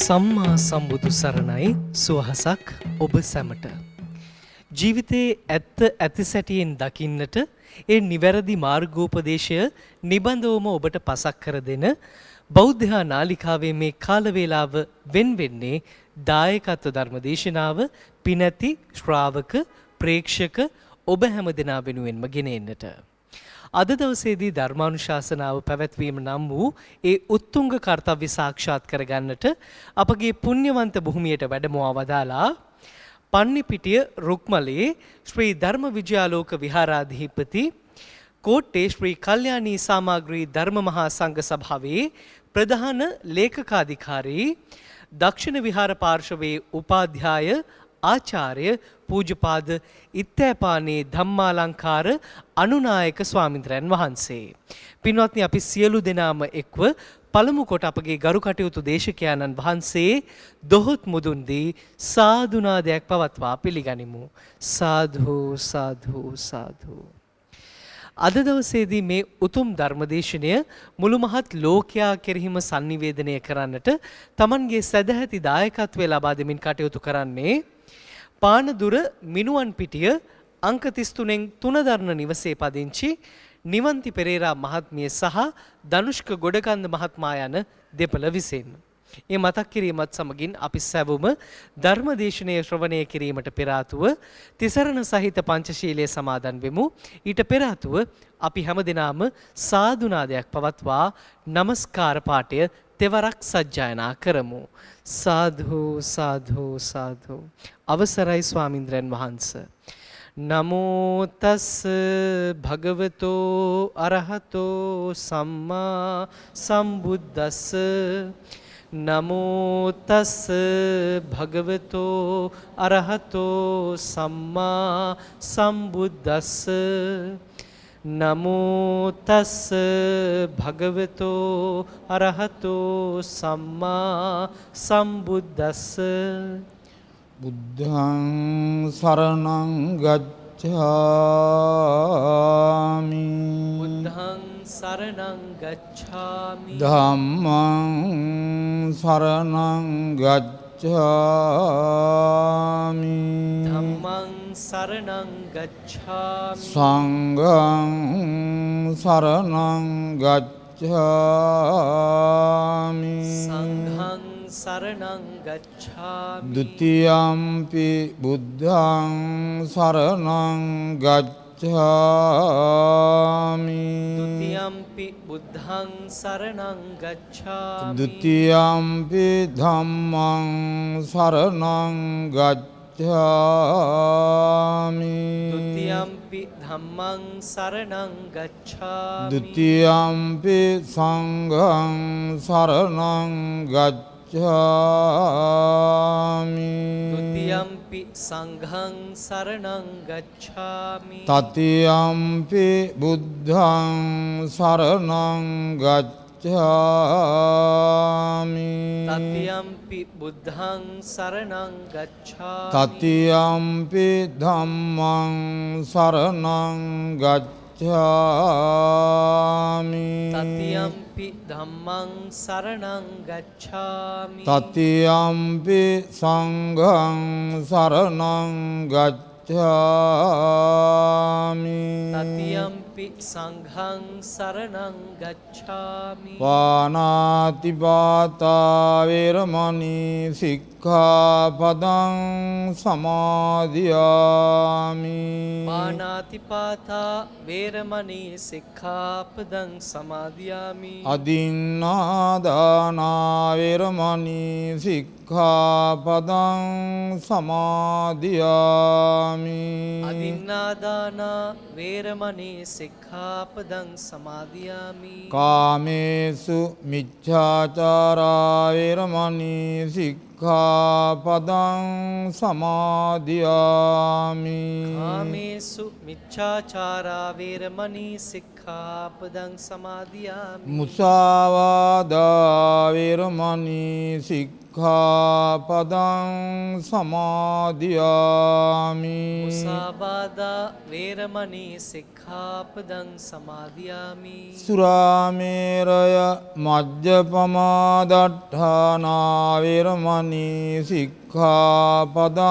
සම්මා සම්බුදු සරණයි සුවහසක් ඔබ සැමට. ජීවිතයේ ඇත්ත ඇති සැටියෙන් දකින්නට ඒ නිවැරදි මාර්ගෝපදේශය නිබඳවම ඔබට පසක් කර දෙන බෞද්ධ නාලිකාවේ මේ කාලවේලාව වෙන් වෙන්නේ දායකත්ව ධර්මදේශනාව පිනැති ශ්‍රාවක ප්‍රේක්ෂක ඔබ හැම දෙනා වෙනුවෙන්ම ගෙන එන්නට. අද දවසේදී ධර්මානුශාසනාව පැවැත්වීම නම් වූ ඒ උත්තුංග කර්තව්‍ය සාක්ෂාත් කරගන්නට අපගේ පුණ්‍යවන්ත භූමියට වැඩමවා වදාලා පන්නිපිටිය රුක්මලේ ශ්‍රී ධර්ම විජයාලෝක විහාරාධිපති කෝට්ටේ ශ්‍රී කල්යාණී සාමග්‍රී ධර්ම මහා සංඝ සභාවේ ප්‍රධාන ලේකකාධිකාරී දක්ෂිණ විහාර පාර්ශවයේ උපාධ්‍යාය ආචාර්ය පූජ්‍යපාද ඉත්තෑපානේ ධම්මාලංකාර අනුනායක ස්වාමින්ද්‍රයන් වහන්සේ. පින්වත්නි, අපි සියලු දෙනාම එක්ව පළමු කොට අපගේ ගරු කටයුතු දේශකයන්න් වහන්සේ දොහොත් මුදුන් දී සාදුනාදයක් පවත්වා පිළිගනිමු. සාදු සාදු සාදු. අද දවසේදී මේ උතුම් ධර්මදේශනය මුළු මහත් ලෝකයා කෙරෙහිම sannivedanaya කරන්නට තමන්ගේ සදැහැති දායකත්වය ලබා දෙමින් කටයුතු කරන්නේ පානදුර මිනුවන් පිටිය අංක 33න් තුනදරණ නිවසේ පදිංචි නිවන්ති පෙරේරා මහත්මිය සහ ධනුෂ්ක ගොඩකන්ද මහත්මයා යන දෙපළ විසින්. මේ මතක් කිරීමත් සමගින් අපි සැවොම ධර්මදේශනය ශ්‍රවණය කිරීමට පෙර ආතුව තිසරණ සහිත පංචශීලයේ සමාදන් වෙමු. ඊට පෙර ආතුව අපි හැමදෙනාම සාදුනාදයක් පවත්වා නමස්කාර පාඨය තෙවරක් සජ්ජායනා කරමු. සාධු සාධු සාධු. අවසරයි ස්වාමින්ද්‍රයන් වහන්සේ. නමෝ තස් භගවතෝ අරහතෝ සම්මා සම්බුද්දස්ස. නමෝ තස් භගවතෝ අරහතෝ සම්මා සම්බුද්දස්ස. නමෝ තස් භගවතෝ අරහතෝ සම්මා සම්බුද්දස්ස. බුද්ධං සරණං ගච්ඡාමි. බුද්ධං සරණං ගච්ඡාමි. ධම්මං සරණං ගච්ඡාමි. ධම්මං සරණං ගච්ඡාමි. සංඝං සරණං ගච්ඡාමි. සංඝං සරණං ගච්ඡාමි. ဒ ුතියම්පි බුද්ධං සරණං ගච්ඡාමි. ဒ ුතියම්පි බුද්ධං සරණං ගච්ඡාමි. ဒ ුතියම්පි ධම්මං සරණං ගච්ඡාමි. ဒ ුතියම්පි ධම්මං සරණං ගච්ඡාමි. ဒ ුතියම්පි සංඝං සරණං ගච්ඡාමි. ဒ ුතියම්පි සංඝං සරණං ගච්ඡාමි. තතියම්පි බුද්ධං සරණං ගච්ඡාමි. තතියම්පි බුද්ධං සරණං ගච්ඡාමි. තතියම්පි ධම්මං සරණං ගච්ඡාමි. තතියම්පි ධම්මං සරණං ගච්ඡාමි. තතියම්පි සංඝං සරණං ගච්ඡාමි. තතියම්පි සංඝං සරණං ගච්ඡාමි. පානාති පාතා වේරමණී සික්ඛාපදං සමාදියාමි. පාණාතිපාතා වේරමණී සික්ඛාපදං සමාදියාමි. අදින්නාදානා වේරමණී සික්ඛාපදං සමාදියාමි. අදින්නාදානා වේරමණී සික්ඛාපදං සමාදියාමි. කාමේසු මිච්ඡාචාරා වේරමණී සික්ඛාපදං සමාදියාමි. කාමේසු මිච්ඡාචාරා වේරමණී සික්ඛාපදං සමාදියාමි. මුසාවාදා වේරමණී සික්ඛාපදං සික්ඛාපදං සමාදියාමි. මුසාවාදා වේරමණී සික්ඛාපදං සමාදියාමි. සුරාමේරය මජ්ජපමාදට්ඨානා වේරමණී සික්ඛාපදං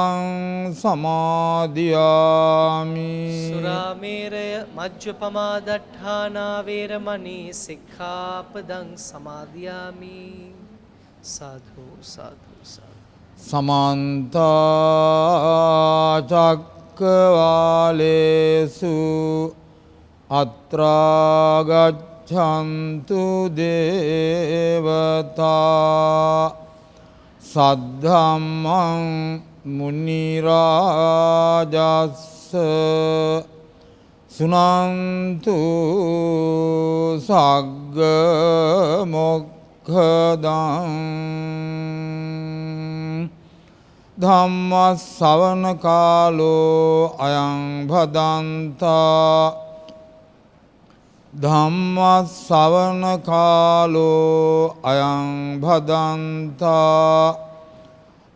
සමාදියාමි. සුරාමේරය මජ්ජපමාදට්ඨානා වේරමණී සික්ඛාපදං සමාදියාමි. සාධු සාධු සාධු. සමන්ත චක්කවාලේසු අත්‍රා ගච්ඡන්තු දේවතා සද්ධම්මං මුනි රාජස්ස සුනන්තු සග්ග මොක්ඛදං ධම්ම ශ්‍රවණ කාලෝ අයං භදන්තා ධම්ම ශ්‍රවණ කාලෝ අයං භදන්තා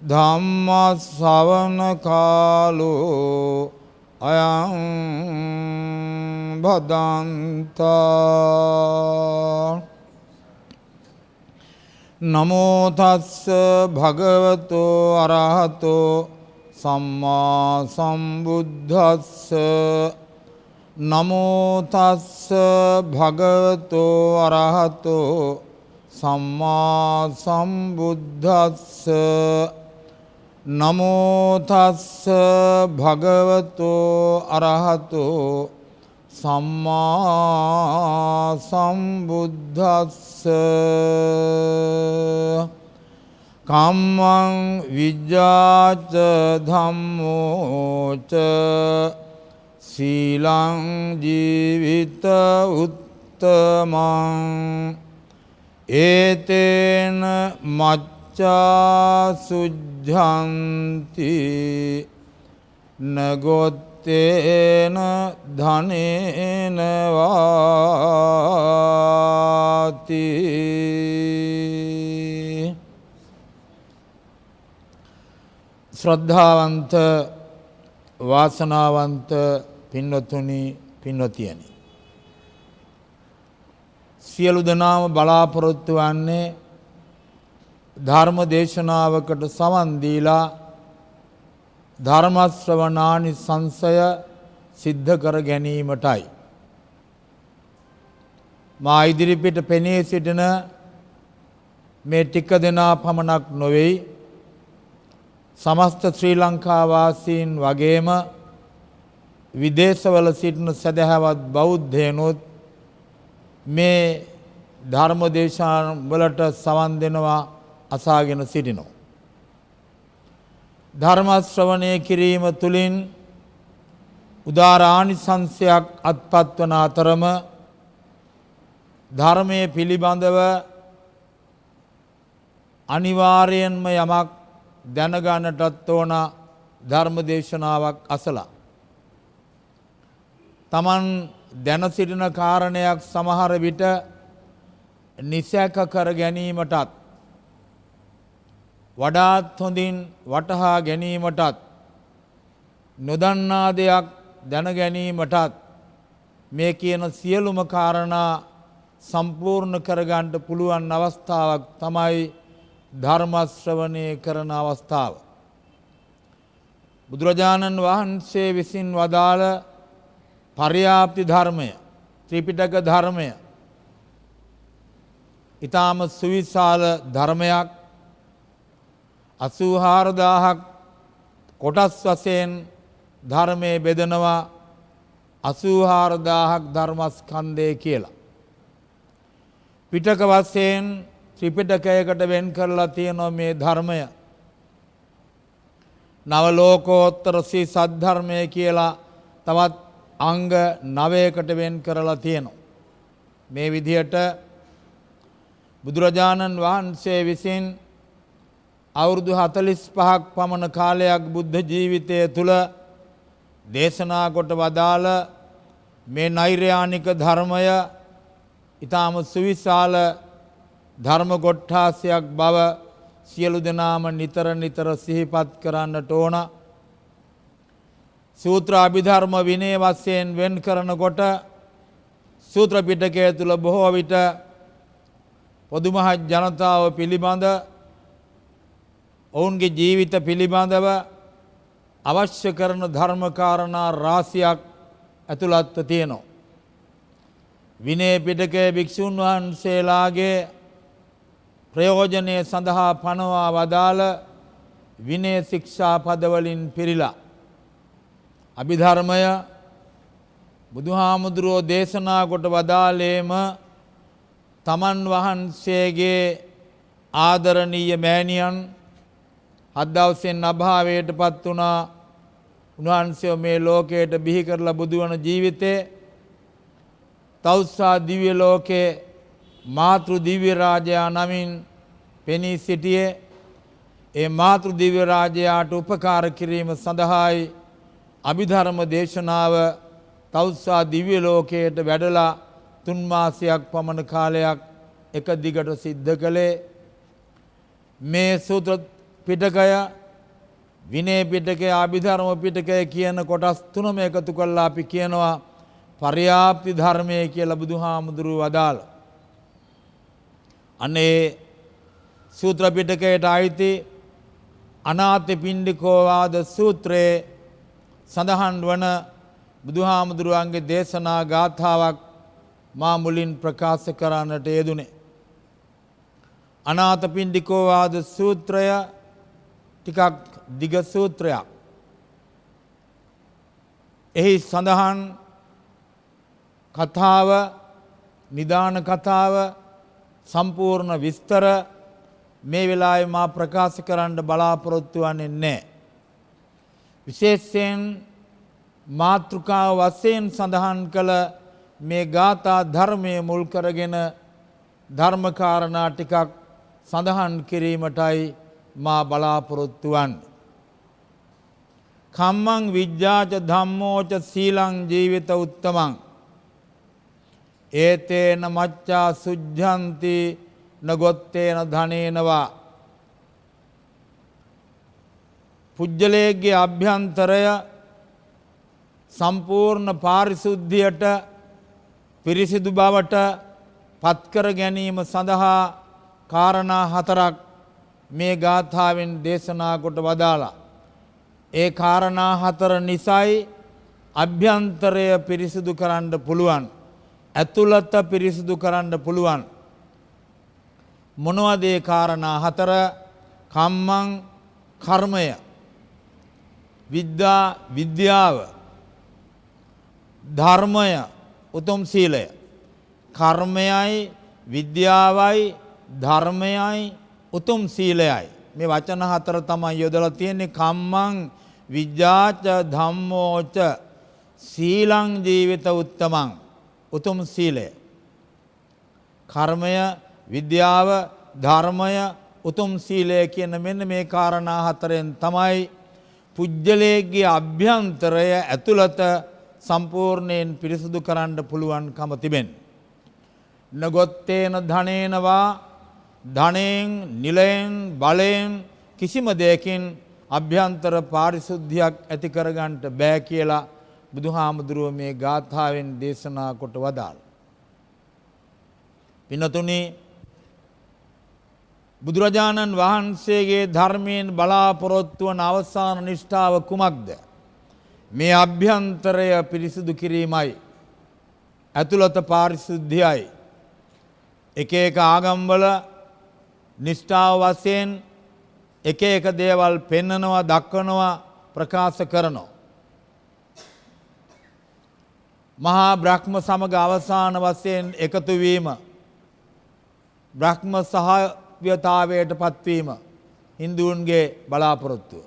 ධම්ම ශ්‍රවණ කාලෝ අයං භදන්තා. නමෝ තස්ස භගවතෝ අරහතෝ සම්මා සම්බුද්දස්ස. නමෝ තස්ස භගවතෝ අරහතෝ සම්මා සම්බුද්දස්ස. නමෝ තස්ස භගවතෝ අරහතෝ සම්මා සම්බුද්දස්ස. කම්මං විජ්ජාච ධම්මෝච සීලං ජීවිත උත්තමං ඒතේන මච්ඡා සුද්ධන්ති නගොත්තේන ධනේන වාති. ශ්‍රද්ධාවන්ත වාසනාවන්ත පින්වතුනි පින්වතියනි, සියලු දෙනාම බලාපොරොත්තු වන්නේ ධර්ම දේශනාවකට සවන් දීලා ධර්ම ශ්‍රවණානිසංසය සිද්ධ කර ගැනීමටයි. මා ඉදිරිපිට පෙනී සිටින මේ ටික දෙනා පමණක් නොවේ, සමස්ත ශ්‍රී ලංකා වාසීන් වගේම විදේශවල සිටින සදහවත් බෞද්ධයනොත් මේ ධර්ම දේශනා වලට සවන් දෙනවා අසාගෙන සිටිනවා. ධර්ම ශ්‍රවණය කිරීම තුළින් උදාර ආනිසංසයක් අත්පත් වන අතරම ධර්මයේ පිළිබඳව අනිවාර්යෙන්ම යමක් දැනගන්නටත් ඕන ධර්ම දේශනාවක් අසලා. තමන් දැන සිටින කාරණයක් සමහර විට නිසැක කර ගැනීමටත් වඩාත් හොඳින් වටහා ගැනීමටත් නොදන්නා දෙයක් දැන ගැනීමටත් මේ කියන සියලුම කාරණා සම්පූර්ණ කරගන්නට පුළුවන් අවස්ථාවක් තමයි ධර්ම ශ්‍රවණය කරන අවස්ථාව. බුදුරජාණන් වහන්සේ විසින් වදාළ පර්යාප්ති ධර්මය, ත්‍රිපිටක ධර්මය ඊටාම සුවිශාල ධර්මයක්. 84000ක් කොටස් වශයෙන් ධර්මයේ බෙදනවා 84000ක් ධර්මස්කන්ධය කියලා. පිටක වශයෙන් ත්‍රිපිටකයකට වෙන් කරලා තියෙනවා මේ ධර්මය. නව ලෝකෝත්තර සී සද්ධර්මය කියලා තවත් අංග 9කට වෙන් කරලා තියෙනවා. මේ විදිහට බුදුරජාණන් වහන්සේ විසින් අවුරුදු 45ක් පමණ කාලයක් බුද්ධ ජීවිතය තුළ දේශනා කොට වදාළ මේ නෛර්යානික ධර්මය ඊටාම සුවිශාල ධර්ම කොට්ඨාසයක් බව සියලු දෙනාම නිතර නිතර සිහිපත් කරන්නට ඕන. සූත්‍ර අභිධර්ම විනය වශයෙන් වෙන් කරනකොට සූත්‍ර පිටකය තුල බොහෝ විට පොදු මහත් ජනතාව පිළිබඳ ඔවුන්ගේ ජීවිත පිළිබඳව අවශ්‍ය කරන ධර්ම කාරණා රාශියක් ඇතුළත්ව තියෙනවා. විනය පිටකයේ භික්ෂුන් වහන්සේලාගේ ප්‍රයෝජනය සඳහා පනවා වදාළ විනය ශික්ෂා පදවලින් පිරීලා අභිධර්මය බුදුහාමුදුරුවෝ දේශනා කොට වදාළේම තමන් වහන්සේගේ ආදරණීය මෑණියන් හත් දවසෙන් අභාවයට පත් වුණා. උන්වහන්සේ මේ ලෝකයට බිහි කරලා බුදු වන ජීවිතේ තවුසා දිව්‍ය ලෝකේ මාතෘ දිව්‍ය රාජයා නමින් පෙනී සිටියේ. ඒ මාතෘ දිව්‍ය රාජයාට උපකාර කිරීම සඳහායි අභිධර්ම දේශනාව තවුසා දිව්‍ය ලෝකයට වැඩලා 3 මාසයක් පමණ කාලයක් එක දිගට සිද්ධ කළේ. මේ සූත්‍ර පිටකය විනය පිටකය අභිධර්ම පිටකය කියන කොටස් තුනම එකතු කරලා අපි කියනවා පර්යාප්ති ධර්මය කියලා බුදුහාමුදුරුවෝ වදාළ. අනේ සූත්‍ර පිටකයට අයිති අනාථපිණ්ඩිකෝ වාද සූත්‍රයේ සඳහන් වන බුදුහාමුදුරුවන්ගේ දේශනා ගාථාවක් මා මුලින් ප්‍රකාශ කරන්නට යෙදුනේ. අනාථපිණ්ඩිකෝ වාද සූත්‍රය ටිකක් දිග සූත්‍රයක්. එහි සඳහන් කතාව නිදාන කතාව සම්පූර්ණ විස්තර මේ වෙලාවේ මා ප්‍රකාශ කරන්න බලාපොරොත්තු වෙන්නේ නැහැ. විශේෂයෙන් මාතෘකාව වශයෙන් සඳහන් කළ මේ ගාථා ධර්මයේ මුල් කරගෙන ධර්ම කාරණා ටිකක් සඳහන් කිරීමටයි මා බලාපොරොත්තු වන්නේ. කම්මං විජ්ජාච ධම්මෝච සීලං ජීවිත උත්තමං ඒතේන මච්ඡා සුද්ධන්ති නගොත්තේන ධනේනවා. පුජ්‍යලේගේ අභ්‍යන්තරය සම්පූර්ණ පාරිශුද්ධියට පිරිසිදු බවට පත්කර ගැනීම සඳහා කාරණා 4ක් මේ ගාථාවෙන් දේශනා කොට වදාලා. ඒ කාරණා 4 නිසයි අභ්‍යන්තරය පිරිසිදු කරන්න පුළුවන්. ඇතුළත පිරිසිදු කරන්න පුළුවන්. මොනවද ඒ කාරණා 4? කම්මං කර්මය, විද්‍යාව, ධර්මය උතුම් සීලය. කර්මයයි විද්‍යාවයි ධර්මයයි උතුම් සීලයයි මේ වචන 4 තමයි යොදලා තියෙන්නේ. කම්මං විජ්ජාච ධම්මෝච සීලං ජීවිත උත්තමං උතුම් සීලය. කර්මය විද්‍යාව ධර්මය උතුම් සීලය කියන මෙන්න මේ කාරණා 4න් තමයි පුජ්‍යලේගේ අභ්‍යන්තරය ඇතුළත සම්පූර්ණයෙන් පිරිසුදු කරන්න පුළුවන්කම තිබෙන්නේ. නගොත්තේන ධනේනවා ධනෙන් නිලයෙන් බලයෙන් කිසිම දෙයකින් අභ්‍යන්තර පාරිශුද්ධියක් ඇති කරගන්නට බෑ කියලා බුදුහාමුදුරුවෝ මේ ගාථාවෙන් දේශනා කොට වදාළ. පින්නතුනි, බුදුරජාණන් වහන්සේගේ ධර්මයෙන් බලාපොරොත්තු වන අවසාන නිෂ්ඨාව කුමක්ද? මේ අභ්‍යන්තරය පිරිසිදු කිරීමයි, ඇතුළත පාරිශුද්ධියයි. එක එක ආගම්වල නිෂ්ඨාව වශයෙන් එක එක දේවල් පෙන්නනවා, දක්වනවා, ප්‍රකාශ කරනවා. මහා බ්‍රහ්ම සමග අවසාන වශයෙන් එකතු වීම, බ්‍රහ්ම සහව්‍යතාවයට පත්වීම හින්දුන්ගේ බලාපොරොත්තුව.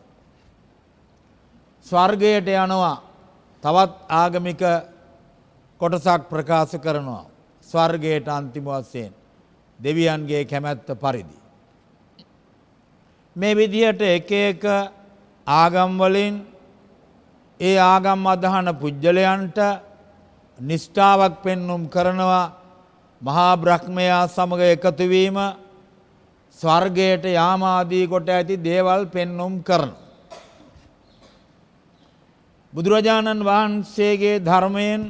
ස්වර්ගයට යනවා තවත් ආගමික කොටසක් ප්‍රකාශ කරනවා. ස්වර්ගයට අන්තිම වශයෙන් දෙවියන්ගේ කැමැත්ත පරිදි. මේ විදිහට එක එක ආගම් වලින් ඒ ආගම් අදහන පුජ්‍යලයන්ට නිෂ්ඨාවක් පෙන්눔 කරනවා. මහා බ්‍රහ්මයා සමග එකතු වීම, ස්වර්ගයට යාම ආදී කොට ඇති දේවල් පෙන්눔 කරන. බුදුරජාණන් වහන්සේගේ ධර්මයෙන්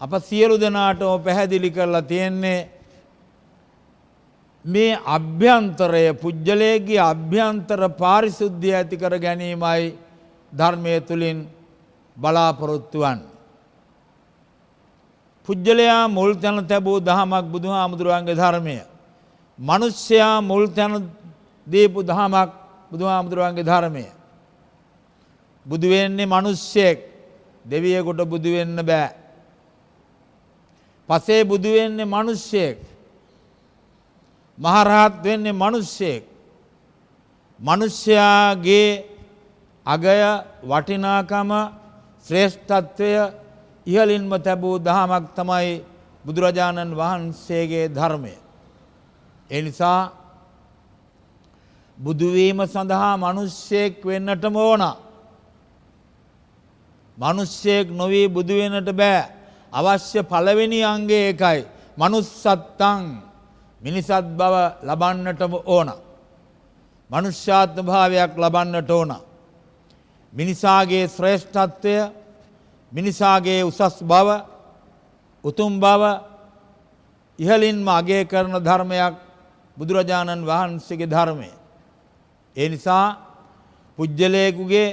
අප සියලු දෙනාටම පැහැදිලි කරලා තියෙන්නේ මේ අභ්‍යන්තරය පුජ්‍යලයේ අභ්‍යන්තර පාරිශුද්ධිය ඇති කර ගැනීමයි ධර්මයේ තුලින් බලාපොරොත්තු වන්නේ. පුජ්‍යලයා මුල් තැන තැබූ දහමක් බුදුහාමුදුරුවන්ගේ ධර්මය. මිනිස්යා මුල් තැන දීපු දහමක් බුදුහාමුදුරුවන්ගේ ධර්මය. බුදු වෙන්නේ මිනිස්සෙක්. දෙවියෙකුට බුදු වෙන්න බෑ. පසේ බුදු වෙන්නේ මිනිස්සෙක්. මහරහත් වෙන්නේ මිනිස්සෙක්. මිනිස්යාගේ අගය වටිනාකම ශ්‍රේෂ්ඨත්වය ඉහළින්ම තැබූ දහමක් තමයි බුදුරජාණන් වහන්සේගේ ධර්මය. ඒ නිසා බුදු වීම සඳහා මිනිස්සෙක් වෙන්නටම ඕන. මිනිස්සෙක් නොවි බුදු වෙන්නට බෑ. අවශ්‍ය පළවෙනි අංගය ඒකයි. manussත්තං මිනිසත් බව ලබන්නටම ඕන. මනුෂ්‍යාත්ම භාවයක් ලබන්නට ඕන. මිනිසාගේ ශ්‍රේෂ්ඨත්වය, මිනිසාගේ උසස් බව, උතුම් බව ඉහළින්ම අගය කරන ධර්මයක් බුදුරජාණන් වහන්සේගේ ධර්මය. ඒ නිසා පුජ්‍යලයේකුගේ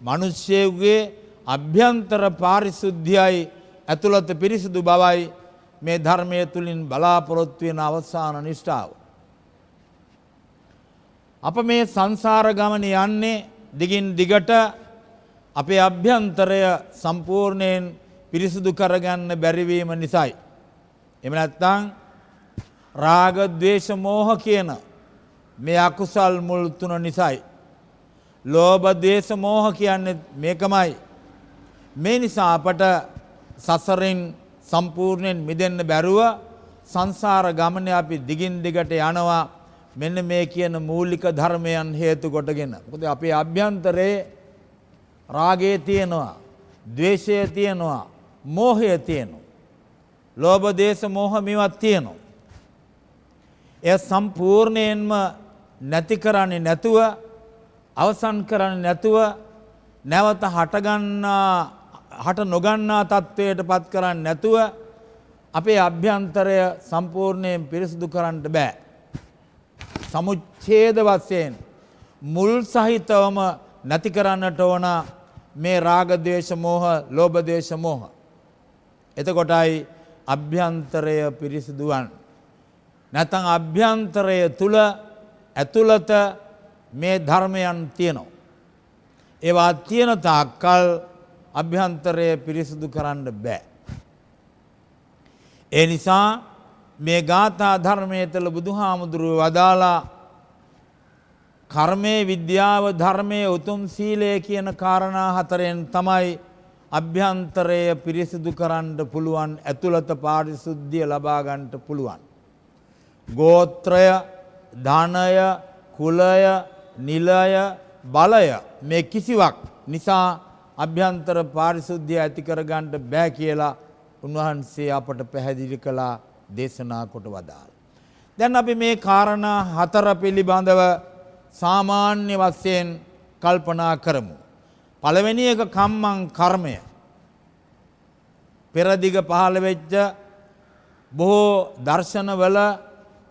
මිනිස්සෙකුගේ අභ්‍යන්තර පාරිශුද්ධියයි ඇතුළත පිරිසිදු බවයි මේ ධර්මයේ තුලින් බලාපොරොත්තු වෙන අවසාන නිෂ්ඨාව. අප මේ සංසාර ගමන යන්නේ දිගින් දිගට අපේ අභ්‍යන්තරය සම්පූර්ණයෙන් පිරිසිදු කරගන්න බැරි වීම නිසායි. එහෙම නැත්නම් රාග, ద్వේෂ, මෝහ කියන මේ අකුසල් මුල් තුන නිසායි. ලෝභ, ద్వේෂ, මෝහ කියන්නේ මේකමයි. මේ නිසා අපට සසරෙන් සම්පූර්ණයෙන් මිදෙන්න බැරුව සංසාර ගමනේ අපි දිගින් දිගට යනවා මෙන්න මේ කියන මූලික ධර්මයන් හේතු කොටගෙන. මොකද අපේ අභ්‍යන්තරයේ රාගය තියෙනවා, ద్వේෂය තියෙනවා, මෝහය තියෙනවා. ලෝභ, දේශ, මෝහ මේවා තියෙනවා. ඒ සම්පූර්ණයෙන්ම නැති කරන්නේ නැතුව, අවසන් කරන්නේ නැතුව, නැවත හට නොගන්නා තත්වයට පත් කරන්නේ නැතුව අපේ අභ්‍යන්තරය සම්පූර්ණයෙන් පිරිසිදු කරන්න බෑ. සමුච්ඡේද වශයෙන් මුල් සහිතවම නැති කරන්නට ඕන මේ රාග, ద్వේෂ, මෝහ, ලෝභ, දේශ, මෝහ. එතකොටයි අභ්‍යන්තරය පිරිසිදු වන්නේ. නැත්නම් අභ්‍යන්තරය තුල ඇතුළත මේ ධර්මයන් තියෙනවා. ඒවා තියෙන තාක්කල් අභ්‍යන්තරය පිරිසිදු කරන්න බෑ. ඒ නිසා මේ ගාථා ධර්මයේ තුල බුදුහාමුදුරුවෝ වදාලා කර්මයේ, විද්‍යාව, ධර්මයේ, උතුම් සීලය කියන කාරණා හතරෙන් තමයි අභ්‍යන්තරය පිරිසිදු කරන්න පුළුවන්, ඇතුළත පාරිශුද්ධිය ලබා ගන්නට පුළුවන්. ගෝත්‍රය, ධනය, කුලය, නිලය, බලය මේ කිසිවක් නිසා අභ්‍යන්තර පාරිශුද්ධිය ඇති කර ගන්න බෑ කියලා උන්වහන්සේ අපට පැහැදිලි කළා, දේශනා කොට වදාළා. දැන් අපි මේ කාරණා හතර පිළිබඳව සාමාන්‍ය වශයෙන් කල්පනා කරමු. පළවෙනි එක කම්මං කර්මය. පෙරදිග පහළ වෙච්ච බොහෝ දර්ශනවල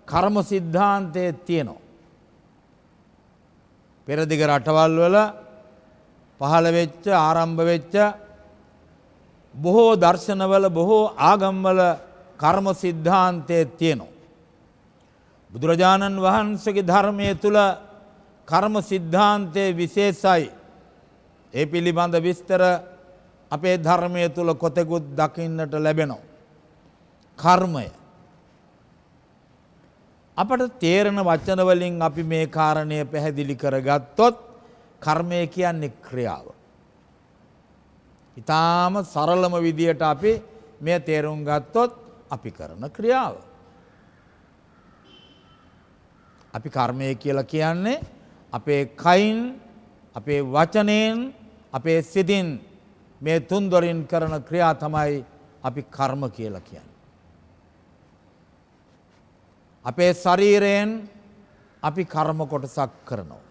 කර්ම સિદ્ધාන්තයේ තියෙනවා. පෙරදිග රටවල් වල පහළ වෙච්ච, ආරම්භ වෙච්ච බොහෝ දර්ශනවල, බොහෝ ආගම්වල කර්ම સિદ્ધාන්තයේ තියෙනවා. බුදුරජාණන් වහන්සේගේ ධර්මයේ තුල කර්ම સિદ્ધාන්තයේ විශේෂයි. ඒ පිළිබඳ විස්තර අපේ ධර්මයේ තුල කොතෙකුත් දකින්නට ලැබෙනවා. කර්මය අපට තේරෙන වචන වලින් අපි මේ කාරණය පැහැදිලි කරගත්තොත් කර්මය කියන්නේ ක්‍රියාව. ඊටාම සරලම විදියට අපි මේ තේරුම් ගත්තොත් අපි කරන ක්‍රියාව. අපි කර්මය කියලා කියන්නේ අපේ කයින්, අපේ වචනයෙන්, අපේ සිතින් මේ තුන්දොරින් කරන ක්‍රියා තමයි අපි කර්ම කියලා කියන්නේ. අපේ ශරීරයෙන් අපි කර්ම කොටසක් කරනවා.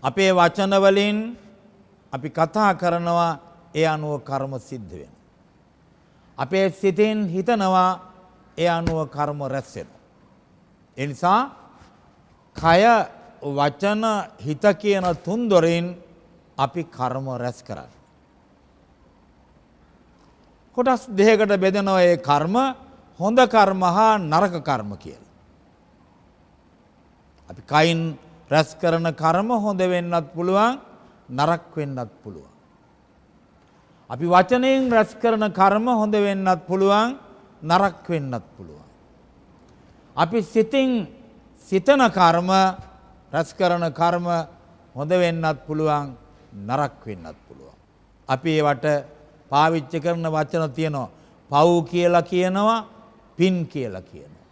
අපේ වචන වලින් අපි කතා කරනවා ඒ අනුව කර්ම සිද්ධ වෙනවා. අපේ සිතින් හිතනවා ඒ අනුව කර්ම රැස් වෙනවා. ඒ නිසා කය වචන හිත කියන තුන්දොරින් අපි කර්ම රැස් කරන්නේ. කොටස් දෙකකට බෙදෙනවා ඒ කර්ම හොඳ කර්ම හා නරක කර්ම කියලා. අපි කයින් රැස් කරන කර්ම හොඳ වෙන්නත් පුළුවන් නරක වෙන්නත් පුළුවන්. අපි වචනයෙන් රැස් කරන කර්ම හොඳ වෙන්නත් පුළුවන් නරක වෙන්නත් පුළුවන්. අපි සිතින් සිතන කර්ම රැස් කරන කර්ම හොඳ වෙන්නත් පුළුවන් නරක වෙන්නත් පුළුවන්. අපි ඒවට පාවිච්චි කරන වචන තියෙනවා. පව් කියලා කියනවා, පින් කියලා කියනවා.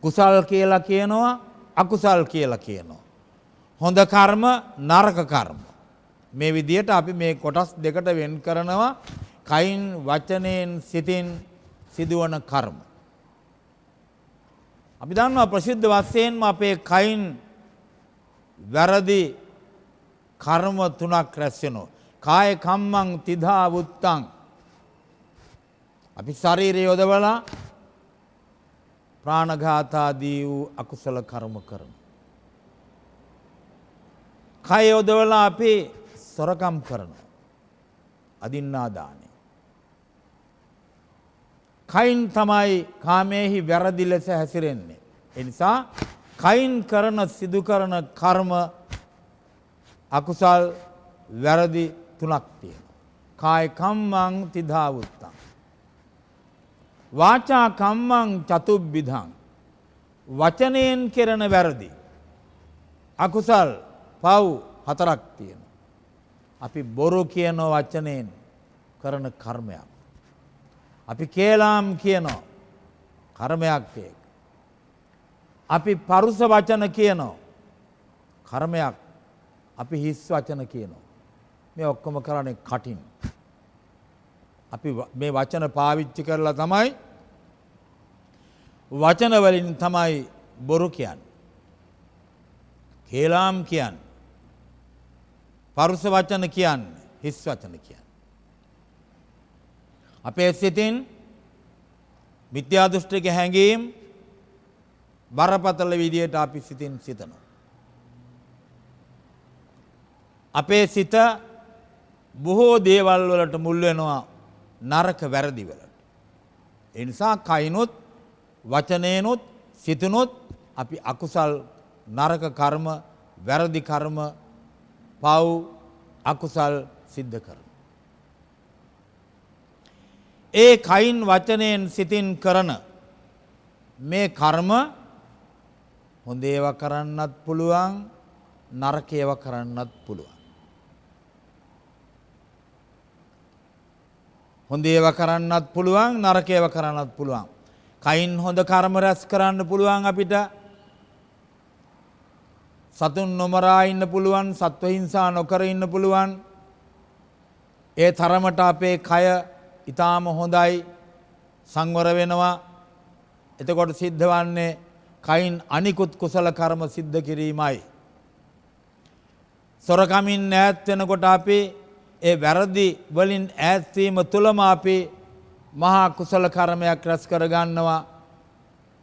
කුසල් කියලා කියනවා, අකුසල් කියලා කියනවා. හොඳ කර්ම නරක කර්ම. මේ විදිහට අපි මේ කොටස් දෙකට වෙන් කරනවා කයින් වචනයෙන් සිතින් සිදුවන කර්ම. අපි දන්නවා ප්‍රසිද්ධ වශයෙන්ම අපේ කයින් වැරදි කර්ම තුනක් රැස් වෙනවා. කාය කම්මං තිදා වුත්තං. අපි ශරීරය යොදවලා ප්‍රාණඝාත ආදී වූ අකුසල කර්ම කරනවා. කය යොදවලා අපි සොරකම් කරනවා. අදින්නා දානය. කයින් තමයි කාමයේහි වැරදි ලෙස හැසිරෙන්නේ. ඒ නිසා කයින් කරන සිදු කරන කර්ම අකුසල් වැරදි තුනක් තියෙනවා. කාය කම්මං තිදා වුත්තං. වාචා කම්මං චතුබ්බිධං. වචනයෙන් කෙරෙන වැරදි අකුසල් පව් හතරක් තියෙනවා. අපි බොරු කියන වචනයෙන් කරන කර්මයක්. අපි කේලාම් කියනවා කර්මයක් ඒක. අපි පරුස වචන කියනවා කර්මයක්. අපි හිස් වචන කියනවා. මේ ඔක්කොම කරන්නේ කටින්. අපි මේ වචන පාවිච්චි කරලා තමයි වචන වලින් තමයි බොරු කියන්නේ. කේලාම් කියන්නේ. පරුස වචන කියන්නේ හිස් වචන කියන්නේ. අපේ සිතින් මිත්‍යා දෘෂ්ටික හැඟීම් බරපතල විදියට අපි සිතින් සිතනවා. අපේ සිත බොහෝ දේවල් වලට මුල් වෙනවා නරක වැරදි වලට. ඒ නිසා කයිනොත් වචනේනොත් සිතනොත් අපි අකුසල් නරක කර්ම වැරදි කර්ම පව් අකුසල් සිද්ධ කරනවා. ඒ කයින් වචනයෙන් සිතින් කරන මේ කර්ම හොඳ ඒවා කරන්නත් පුළුවන් නරක ඒවා කරන්නත් පුළුවන්. හොඳ ඒවා කරන්නත් පුළුවන් නරක ඒවා කරන්නත් පුළුවන්. කයින් හොඳ කර්ම රැස් කරන්න පුළුවන් අපිට. සතුන් නොමරා ඉන්න පුළුවන්, සත්ව හිංසා නොකර ඉන්න පුළුවන්. ඒ තරමට අපේ කය ඊටාම හොඳයි සංවර වෙනවා. එතකොට සිද්ධ වන්නේ කයින් අනිකුත් කුසල කර්ම සිද්ධ කිරීමයි. සොරකමින් ඈත් වෙනකොට අපි ඒ වැරදි වලින් ඈත් වීම තුලම අපි මහා කුසල කර්මයක් රැස් කර ගන්නවා.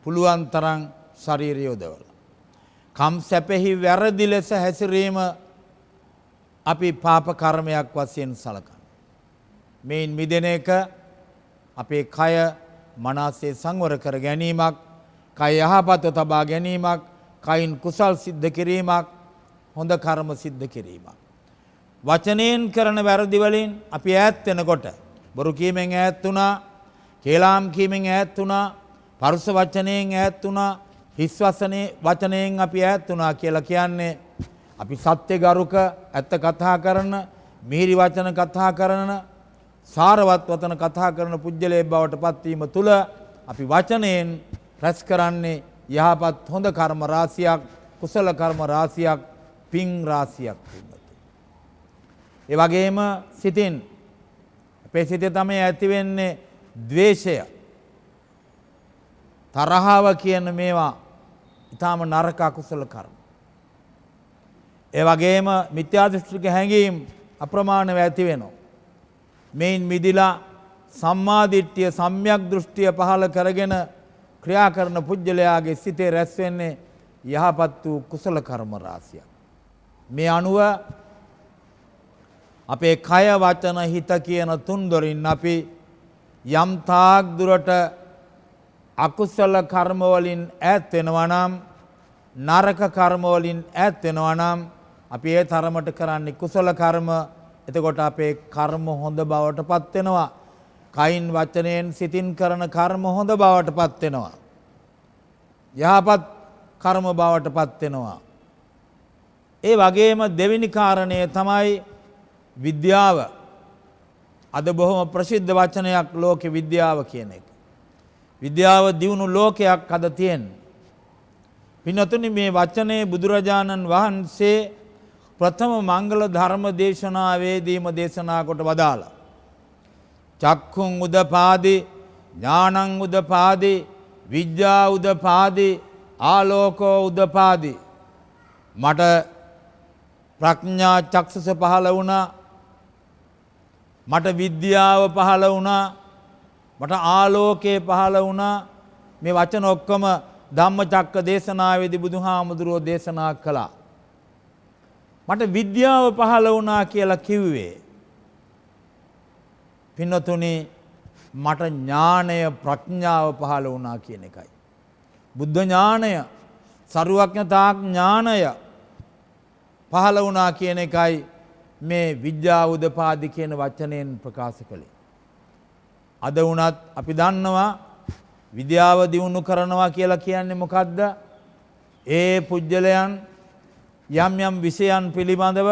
පුළුවන් තරම් ශරීරය යොදවලා. කම් සැපෙහි වැරදි ලෙස හැසිරීම අපි පාප කර්මයක් වශයෙන් සලකනවා. මේන් මිදෙන එක අපේ කය මනසේ සංවර කර ගැනීමක්, කය යහපත්ව තබා ගැනීමක්, කයින් කුසල් සිද්ධ කිරීමක්, හොඳ කර්ම සිද්ධ කිරීමක්. වචනයෙන් කරන වැරදි වලින් අපි ඈත් වෙනකොට බොරු කීමෙන් ඈත් වුණා, කේලාම් කීමෙන් ඈත් වුණා, පරුස වචනයෙන් ඈත් වුණා, හිස් වචනයෙන් අපි ඈත් වුණා කියලා කියන්නේ අපි සත්‍ය ගරුක ඇත්ත කතා කරන, මිහිරි වචන කතා කරන, සාරවත් වචන කතා කරන පුජ්‍යලයේ බවට පත්වීම තුළ අපි වචනයෙන් රැස් කරන්නේ යහපත් හොඳ කර්ම රාශියක්, කුසල කර්ම රාශියක්, පින් රාශියක් වෙනවා. ඒ වගේම සිතින් අපේ සිතේ තමයි ඇති වෙන්නේ ද්වේෂය. තරහව කියන මේවා ඊටාම නරක අකුසල කර්ම. ඒ වගේම මිත්‍යා දෘෂ්ටික හැඟීම් අප්‍රමාණව ඇති වෙනවා. මේන් මිදිලා සම්මා දිට්ඨිය සම්‍යක් දෘෂ්ටිය පහළ කරගෙන ක්‍රියා කරන පුජ්‍යලයාගේ සිතේ රැස් වෙන්නේ යහපත් වූ කුසල කර්ම රාශියක්. මේ අනුව අපේ කය වචන හිත කියන තුන්දොරින් අපි යම් තාක් දුරට අකුසල කර්ම වලින් ඈත් වෙනවා නම් නරක කර්ම වලින් ඈත් වෙනවා නම් අපි ඒ තරමට කරන්නේ කුසල කර්ම. එතකොට අපේ කර්ම හොඳ බවට පත් වෙනවා. කයින් වචනයෙන් සිතින් කරන කර්ම හොඳ බවට පත් වෙනවා. යහපත් කර්ම බවට පත් වෙනවා. ඒ වගේම දෙවෙනි කාරණය තමයි විද්‍යාව. අද බොහොම ප්‍රසිද්ධ වචනයක් ලෝකේ විද්‍යාව කියන එක. විද්‍යාව දියුණු ලෝකයක් අද තියෙන්නේ. පින්වතුනි මේ වචනේ බුදුරජාණන් වහන්සේ ප්‍රථම මංගල ධර්ම දේශනාවේදීම දේශනා කොට වදාලා. චක්ඛුං උදපාදි ඥානං උදපාදි විද්‍යා උදපාදි ආලෝකෝ උදපාදි. මට ප්‍රඥා චක්ෂුස පහළ වුණා. මට විද්‍යාව පහළ වුණා. මට ආලෝකයේ පහළ වුණා. මේ වචන ඔක්කොම ධම්මචක්ක දේශනාවේදී බුදුහාමුදුරුවෝ දේශනා කළා. මට විද්‍යාව පහළ වුණා කියලා කිව්වේ පින්වතුනි මට ඥානය ප්‍රඥාව පහළ වුණා කියන එකයි. බුද්ධ ඥානය සරුවඥතා ඥානය පහළ වුණා කියන එකයි මේ විද්‍යා උදපාදි කියන වචනයෙන් ප්‍රකාශ කළේ. අද වුණත් අපි දන්නවා විද්‍යාව දියුණු කරනවා කියලා කියන්නේ මොකද්ද? ඒ පුජ්‍යලයන් යම් යම් විෂයන් පිළිබඳව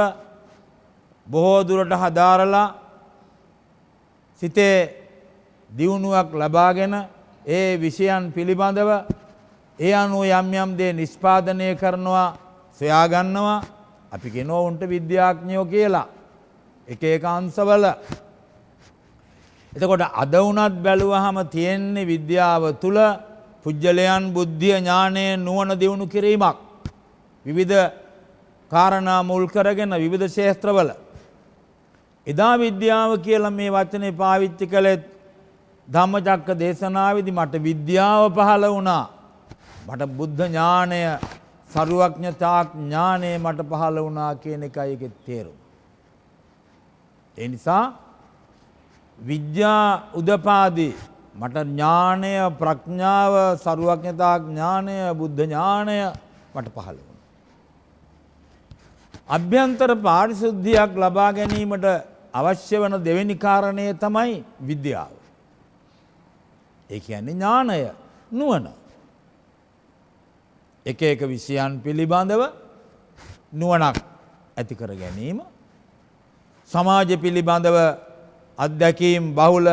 බොහෝ දුරට හදාරලා සිතේ දියුණුවක් ලබාගෙන ඒ විෂයන් පිළිබඳව ඒ අනුව යම් යම් දේ නිෂ්පාදනය කරනවා සොයා ගන්නවා. අපි කියනවා උන්ට විද්‍යාඥයෝ කියලා. එක එක අංශවල. එතකොට අද වුණත් බැලුවහම තියෙන්නේ විද්‍යාව තුල පුජ්‍යලයන් බුද්ධිය ඥානය නුවණ දියුණු කිරීමක්. විවිධ කාරණා මුල් කරගෙන විවිධ ක්ෂේත්‍රවල. එදා විද්‍යාව කියලා මේ වචනේ පාවිච්චි කළේ ධම්මචක්ක දේශනාවේදී මට විද්‍යාව පහළ වුණා. මට බුද්ධ ඥානය සරුවඥතා ඥානය මට පහළ වුණා කියන එකයි ඒකේ තේරුම. ඒ නිසා විද්‍යා උදපාදී මට ඥානය ප්‍රඥාව සරුවඥතා ඥානය බුද්ධ ඥානය මට පහළ වුණා. අභ්‍යන්තර පාරිශුද්ධියක් ලබා ගැනීමට අවශ්‍ය වන දෙවෙනි කාරණය තමයි විද්‍යාව. ඒ කියන්නේ ඥානය නුවණ. එක එක විෂයන් පිළිබඳව නුවණක් ඇති කර ගැනීම. සමාජ පිළිබඳව අත්දැකීම් බහුල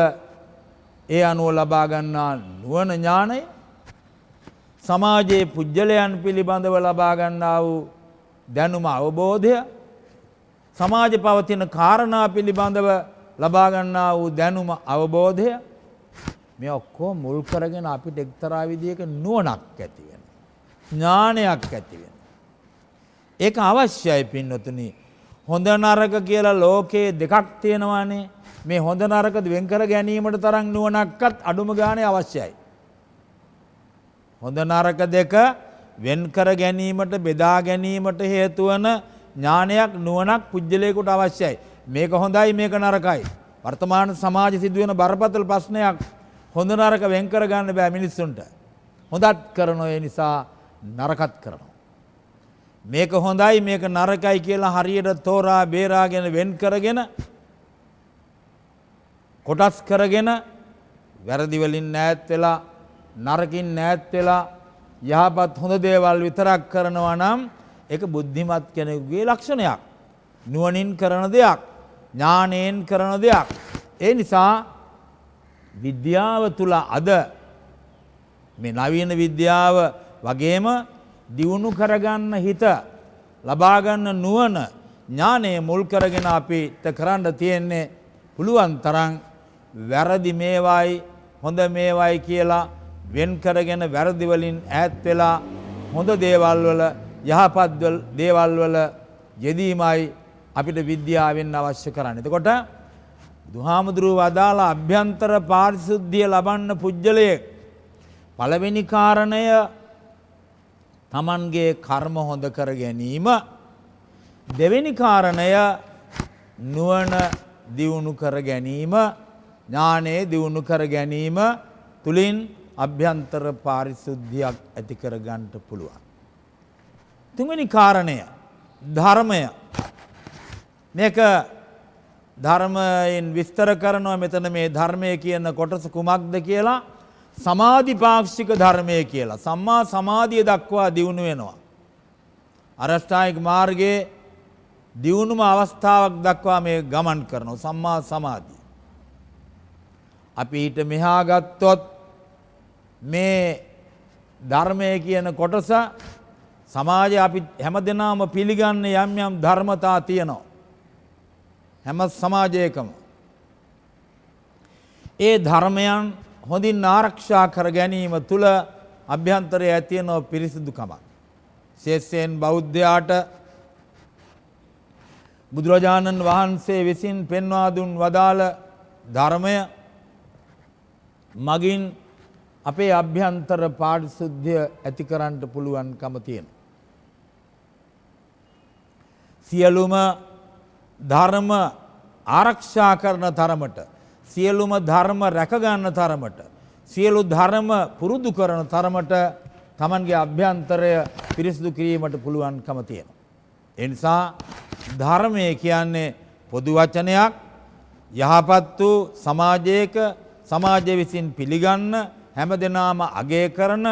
ඒ අනුව ලබා ගන්නා නුවණ ඥානය. සමාජයේ පුජ්‍යලයන් පිළිබඳව ලබා ගන්නා වූ දැනුම අවබෝධය. සමාජ පවතින කාරණා පිළිබඳව ලබා ගන්නා වූ දැනුම අවබෝධය. මේ ඔක්කොම මුල් කරගෙන අපිට එක්තරා විදියක නුවණක් ඇති වෙනවා. ඥානයක් ඇති වෙනවා. ඒක අවශ්‍යයි පින්වතුනි. හොඳ නරක කියලා ලෝකේ දෙකක් තියෙනවානේ. මේ හොඳ නරක වෙන් කර ගැනීමට තරම් නුවණක්වත් අඩුම ගානේ අවශ්‍යයි. හොඳ නරක දෙක වෙන් කර ගැනීමට බෙදා ගැනීමට හේතු වන ඥානයක් නුවණක් පුජ්‍යලයකට අවශ්‍යයි. මේක හොඳයි මේක නරකයි. වර්තමාන සමාජයේ සිදුවෙන බරපතල ප්‍රශ්නයක් හොඳ නරක වෙන් කර ගන්න බෑ මිනිස්සුන්ට. හොඳත් කරනවා ඒ නිසා නරකත් කරනවා. මේක හොඳයි මේක නරකයි කියලා හරියට තෝරා බේරාගෙන වෙන් කරගෙන කොටස් කරගෙන වැරදි වලින් ඈත් වෙලා නරකින් ඈත් වෙලා යහපත් හොඳ දේවල් විතරක් කරනවා නම් ඒක බුද්ධිමත් කෙනෙකුගේ ලක්ෂණයක්. නුවණින් කරන දෙයක්, ඥාණයෙන් කරන දෙයක්. ඒ නිසා විද්‍යාව තුල අද මේ නවීන විද්‍යාව වගේම දියුණු කරගන්න හිත ලබා ගන්න නුවණ ඥානය මුල් කරගෙන අපිට කරන්න තියෙන්නේ පුළුවන් තරම් වැරදි මේවයි හොඳ මේවයි කියලා වෙන් කරගෙන වැරදි වලින් ඈත් වෙලා හොඳ දේවල් වල යහපත් දේවල් වල යෙදීමයි අපිට විද්‍යාවෙන් අවශ්‍ය කරන්නේ. එතකොට බුදුහාමුදුරුවෝ වදාළ අභ්‍යන්තර පාරිශුද්ධිය ලබන්න පුජ්‍යලයේ පළවෙනි කාරණය තමන්ගේ කර්ම හොඳ කර ගැනීම. දෙවෙනි කාරණය නුවණ දියුණු කර ගැනීම, ඥානය දියුණු කර ගැනීම තුලින් අභ්‍යන්තර පාරිශුද්ධියක් ඇති කර ගන්නට පුළුවන්. තුන්වෙනි කාරණය ධර්මය. මේක ධර්මයෙන් විස්තර කරනවා. මෙතන මේ ධර්මය කියන කොටස කුමක්ද කියලා සමාධිපාක්ෂික ධර්මය කියලා. සම්මා සමාධිය දක්වා දියුණු වෙනවා. අරෂ්ඨායික මාර්ගයේ දියුණුම අවස්ථාවක් දක්වා මේ ගමන් කරනවා සම්මා සමාධිය. අපි ඊට මෙහා ගත්තොත් මේ ධර්මය කියන කොටස සමාජයේ අපි හැමදෙනාම පිළිගන්න යම් යම් ධර්මතා තියෙනවා. හැම සමාජයකම ඒ ධර්මයන් හොඳින් ආරක්ෂා කර ගැනීම තුළ අභ්‍යන්තරයේ ඇති වෙන පිරිසිදුකමක්. විශේෂයෙන් බෞද්ධයාට බුදුරජාණන් වහන්සේ විසින් පෙන්වා දුන් වදාළ ධර්මය මගින් අපේ අභ්‍යන්තර පාරිශුද්ධිය ඇති කරන්න පුළුවන්කම තියෙනවා. සියලුම ධර්ම ආරක්ෂා කරන තරමට, සියලුම ධර්ම රැක ගන්න තරමට, සියලු ධර්ම පුරුදු කරන තරමට Tamanගේ අභ්‍යන්තරය පිරිසිදු කිරීමට පුළුවන්කම තියෙනවා. ඒ නිසා ධර්මය කියන්නේ පොදු වචනයක්. යහපත් වූ සමාජයක සමාජය විසින් පිළිගන්න හැමදෙනාම අගය කරන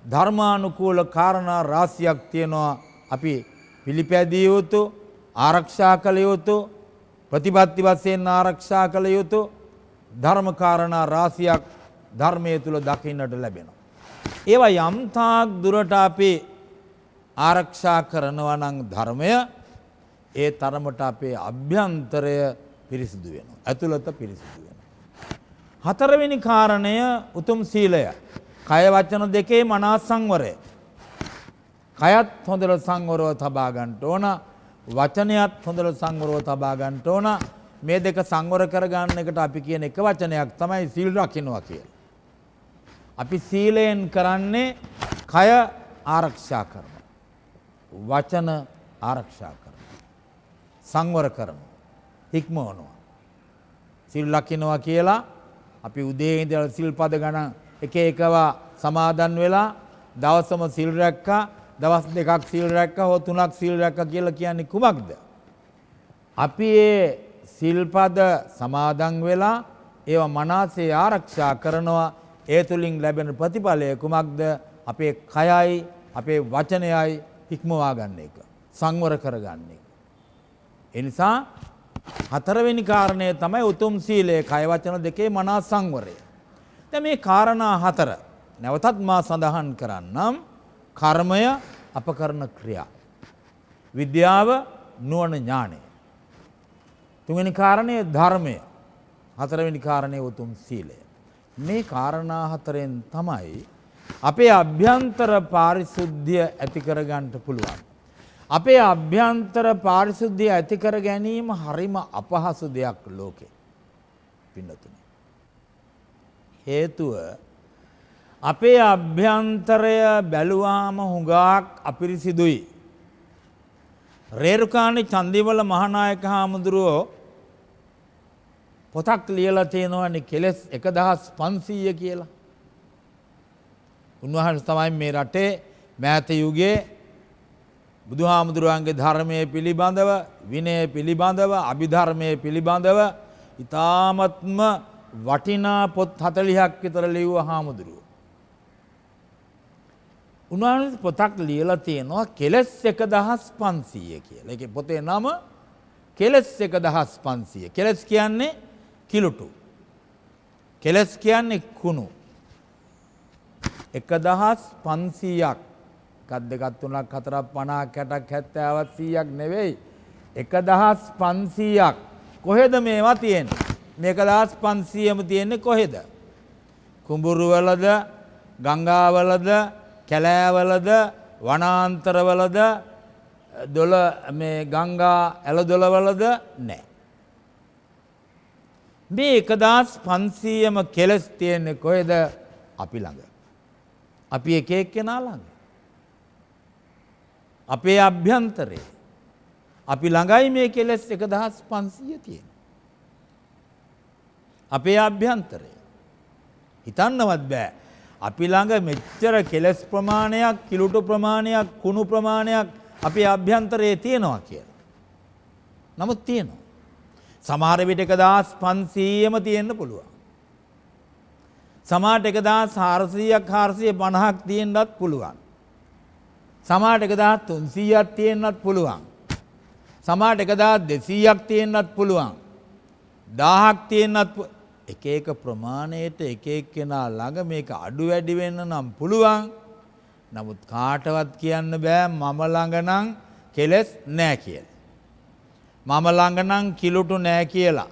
ධර්මානුකූල කාරණා රාශියක් තියෙනවා. අපි පිළිපැදිය යුතු, ආරක්ෂා කළ යුතු, ප්‍රතිපත්ති වශයෙන් ආරක්ෂා කළ යුතු ධර්ම කාරණා රාශියක් ධර්මයේ තුල දකින්නට ලැබෙනවා. ඒවා යම් තාක් දුරට අපි ආරක්ෂා කරනවා නම් ධර්මය, ඒ තරමට අපේ අභ්‍යන්තරය පිරිසිදු වෙනවා. ඇතුළත පිරිසිදු වෙනවා. හතරවෙනි කාරණය උතුම් සීලය. කය වචන දෙකේ මනස සංවරය. කයත් හොඳට සංවරව තබා ගන්න ඕන. වචනයත් හොඳට සංවරව තබා ගන්න ඕන. මේ දෙක සංවර කර ගන්න එකට අපි කියන එක වචනයක් තමයි සීල් රකින්නවා කියලා. අපි සීලයෙන් කරන්නේ කය ආරක්ෂා කරනවා. වචන ආරක්ෂා කරනවා. සංවර කරනවා. හික්මවනවා. සීල් රකින්නවා කියලා අපි උදේ ඉඳලා සිල්පද ගණන් එක එකව සමාදන් වෙලා දවසම සිල් රැක්කා, දවස් දෙකක් සිල් රැක්කා, හෝ තුනක් සිල් රැක්කා කියලා කියන්නේ කුමක්ද? අපි ඒ සිල්පද සමාදන් වෙලා ඒවා මනසේ ආරක්ෂා කරනවා. ඒ තුලින් ලැබෙන ප්‍රතිඵලය කුමක්ද? අපේ කයයි අපේ වචනයයි හික්මවා ගන්න එක, සංවර කරගන්න එක. ඒ නිසා හතරවෙනි කාරණය තමයි උතුම් සීලය, කය වචන දෙකේ මනස සංවරය. දැන් මේ කාරණා හතර නැවතත් මා සඳහන් කරන්නම්. කර්මය, අප කරන ක්‍රියා. විද්‍යාව, නුවණ, ඥානය. තුන්වෙනි කාරණය ධර්මය. හතරවෙනි කාරණය උතුම් සීලය. මේ කාරණා හතරෙන් තමයි අපේ අභ්‍යන්තර පාරිශුද්ධිය ඇති කරගන්න පුළුවන්. අපේ අභ්‍යන්තර පාරිශුද්ධිය ඇති කර ගැනීම හරිම අපහසු දෙයක් ලෝකේ. පින්නතුනි. හේතුව අපේ අභ්‍යන්තරය බැලුවාම හුඟක් අපිරිසිදුයි. රේරුකාණේ චන්දිවල මහානායක හාමුදුරුවෝ පොතක් ලියලා තියෙනවානේ කෙලස් 1500 කියලා. උන්වහන්සේ තමයි මේ රටේ මෑත යුගයේ බුදුහාමුදුරුවන්ගේ ධර්මයේ පිළිබඳව, විනය පිළිබඳව, අභිධර්මයේ පිළිබඳව ඊ타මත්ම වටිනා පොත් 40ක් විතර ලියුව හාමුදුරුවෝ. උන්වහන්සේ පොතක් ලියලා තියෙනවා කෙලස් 1500 කියලා. ඒකේ පොතේ නම කෙලස් 1500. කෙලස් කියන්නේ කිලුටු. කෙලස් කියන්නේ කුණු. 1500ක්. එකක් දෙකක් තුනක් හතරක් 50ක් 60ක් 70ක් 100ක් නෙවෙයි. 1500ක්. කොහෙද මේවා තියෙන්නේ? මේ 1500ම තියෙන්නේ කොහෙද? කුඹුරු වලද, ගංගාවලද කැලෑවලද වනාන්තරවලද දොළ මේ ගංගා ඇලදොළවලද නැහැ. මේ 1500ම කෙලස් තියෙන්නේ කොහෙද? අපි ළඟ. අපි එක එක්කෙනා ළඟ. අපේ අභ්‍යන්තරේ. අපි ළඟයි මේ කෙලස් 1500 තියෙන්නේ. අපේ අභ්‍යන්තරේ. හිතන්නවත් බෑ. අපි ළඟ මෙච්චර කෙලස් ප්‍රමාණයක්, කිලුටු ප්‍රමාණයක්, කුණු ප්‍රමාණයක් අපේ අභ්‍යන්තරයේ තියෙනවා කියලා. නමුත් තියෙනවා. සමහර විට 1500ම තියෙන්න පුළුවන්. සමහරට 1400ක් 450ක් තියෙන්නත් පුළුවන්. සමහරට 1300ක් තියෙන්නත් පුළුවන්. සමහරට 1200ක් තියෙන්නත් පුළුවන්. 1000ක් තියෙන්නත් එක එක ප්‍රමාණයට එක එක්කෙනා ළඟ මේක අඩු වැඩි වෙන්න නම් පුළුවන්. නමුත් කාටවත් කියන්න බෑ මම ළඟ නම් කෙලස් නෑ කියලා. මම ළඟ නම් කිලුටු නෑ කියලා.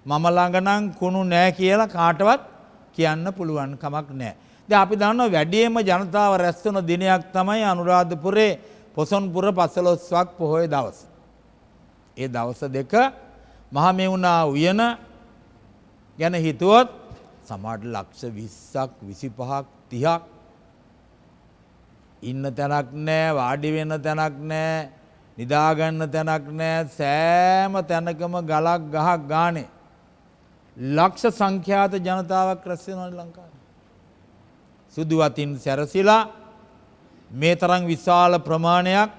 මම ළඟ නම් කුණු නෑ කියලා කාටවත් කියන්න පුළුවන් කමක් නෑ. දැන් අපි දන්නවා වැඩිම ජනතාව රැස් වෙන දිනයක් තමයි අනුරාධපුරේ පොසොන්පුර පසළොස්වක් පොහොය දවස. ඒ දවස් දෙක මහමෙවුනා උයන ගැන හිතුවොත් සමහරට ලක්ෂ 20ක් 25ක් 30ක් ඉන්න තැනක් නෑ, වාඩි වෙන්න තැනක් නෑ, නිදා ගන්න තැනක් නෑ. සෑම තැනකම ගලක් ගහක් ගානේ ලක්ෂ සංඛ්‍යාත ජනතාවක් රැස් වෙනවා ලංකාවේ. සුදු වතින් සැරසිලා මේ තරම් විශාල ප්‍රමාණයක්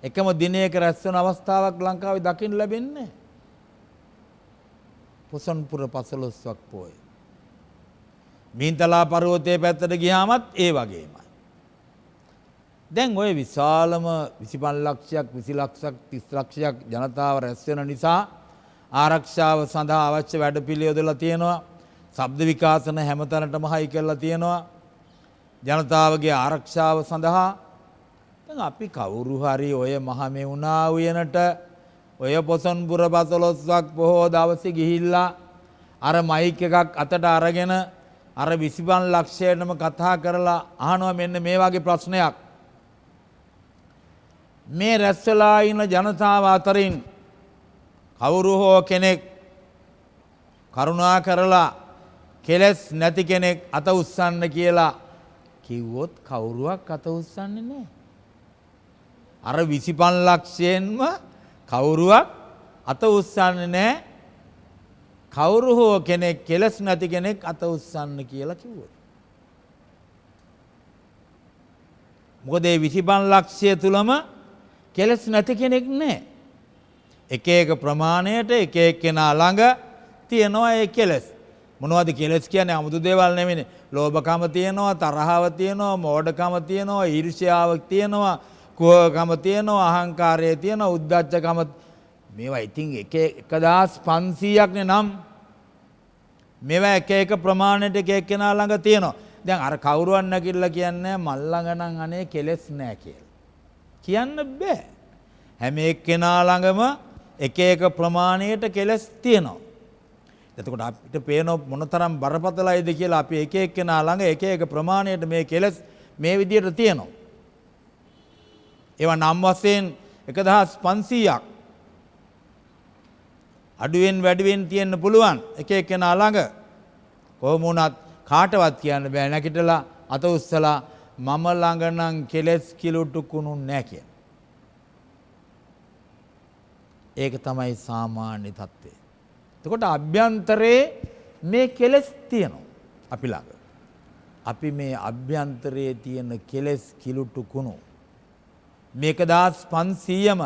එකම දිනයක රැස් වෙන අවස්ථාවක් ලංකාවේ දකින්න ලැබෙන්නේ නැහැ. පොසොන්පුර පසළොස්වක් පොය. මිහින්තලා පර්වතයේ පැත්තට ගියාමත් ඒ වගේමයි. දැන් ওই විශාලම 25 ලක්ෂයක් 20 ලක්ෂයක් 30 ලක්ෂයක් ජනතාව රැස් වෙන නිසා ආරක්ෂාව සඳහා අවශ්‍ය වැඩපිළිවෙළ යොදලා තියෙනවා. ශබ්ද විකාශන හැමතැනටම හයි කරලා තියෙනවා. ජනතාවගේ ආරක්ෂාව සඳහා දැන් අපි කවුරු හරි ඔය මහමෙවුනා උයනට ඔය පොසොන්පුර පසළොස්වක් පොහොය දවසේ ගිහිල්ලා අර මයික් එකක් අතට අරගෙන අර 25 ලක්ෂයටම කතා කරලා අහනවා මෙන්න මේ වගේ ප්‍රශ්නයක්. මේ රැස් වෙලා ඉන්න ජනතාව අතරින් කවුරු හෝ කෙනෙක් කරුණා කරලා කෙලස් නැති කෙනෙක් අත උස්සන්න කියලා කිව්වොත් කවුරුවක් අත උස්සන්නේ නැහැ. අර 25 ලක්ෂයෙන්ම කවුරුවක් අත උස්සන්නේ නැහැ. කවුරු හෝ කෙනෙක් කෙලස් නැති කෙනෙක් අත උස්සන්න කියලා කිව්වොත්. මොකද මේ 25 ලක්ෂය තුලම කෙලස් නැති කෙනෙක් නැහැ. එක එක ප්‍රමාණයට එක එක්කෙනා ළඟ තියෙනවා ඒ කෙලස්. මොනවද කෙලස් කියන්නේ? 아무තු දේවල් නෙමෙයි. ලෝභකම තියෙනවා, තරහව තියෙනවා, මෝඩකම තියෙනවා, ඊර්ෂ්‍යාව තියෙනවා, කුහකම තියෙනවා, අහංකාරය තියෙනවා, උද්ධච්චකම. මේවා ඉතින් 1500ක් නේ නම්. මේවා එක එක ප්‍රමාණයට එක එක්කෙනා ළඟ තියෙනවා. දැන් අර කවුරුවක් නැගිටලා කියන්නේ මල් ළඟ නම් අනේ කෙලස් නැහැ කියලා. කියන්න බෑ. හැම එක්කෙනා ළඟම එක එක ප්‍රමාණයට කෙලස් තියෙනවා. එතකොට අපිට පේන මොනතරම් බරපතලයිද කියලා අපි එක එක්කෙනා ළඟ එක එක ප්‍රමාණයට මේ කෙලස් මේ විදිහට තියෙනවා. ඒවා නම් වශයෙන් 1500ක් අඩුවෙන් වැඩිවෙන් තියෙන්න පුළුවන් එක එක්කෙනා ළඟ. කොහොම වුණත් කාටවත් කියන්න බෑ නැකිටලා අත උස්සලා මම ළඟ නම් කෙලස් කිලුටු කුණු නැහැ කියලා. ඒක තමයි සාමාන්‍ය தත්ත්වය. එතකොට අභ්‍යන්තරේ මේ කෙලස් තියෙනවා අපි ළඟ. අපි මේ අභ්‍යන්තරයේ තියෙන කෙලස් කිලුටු කුණු මේ 1500ම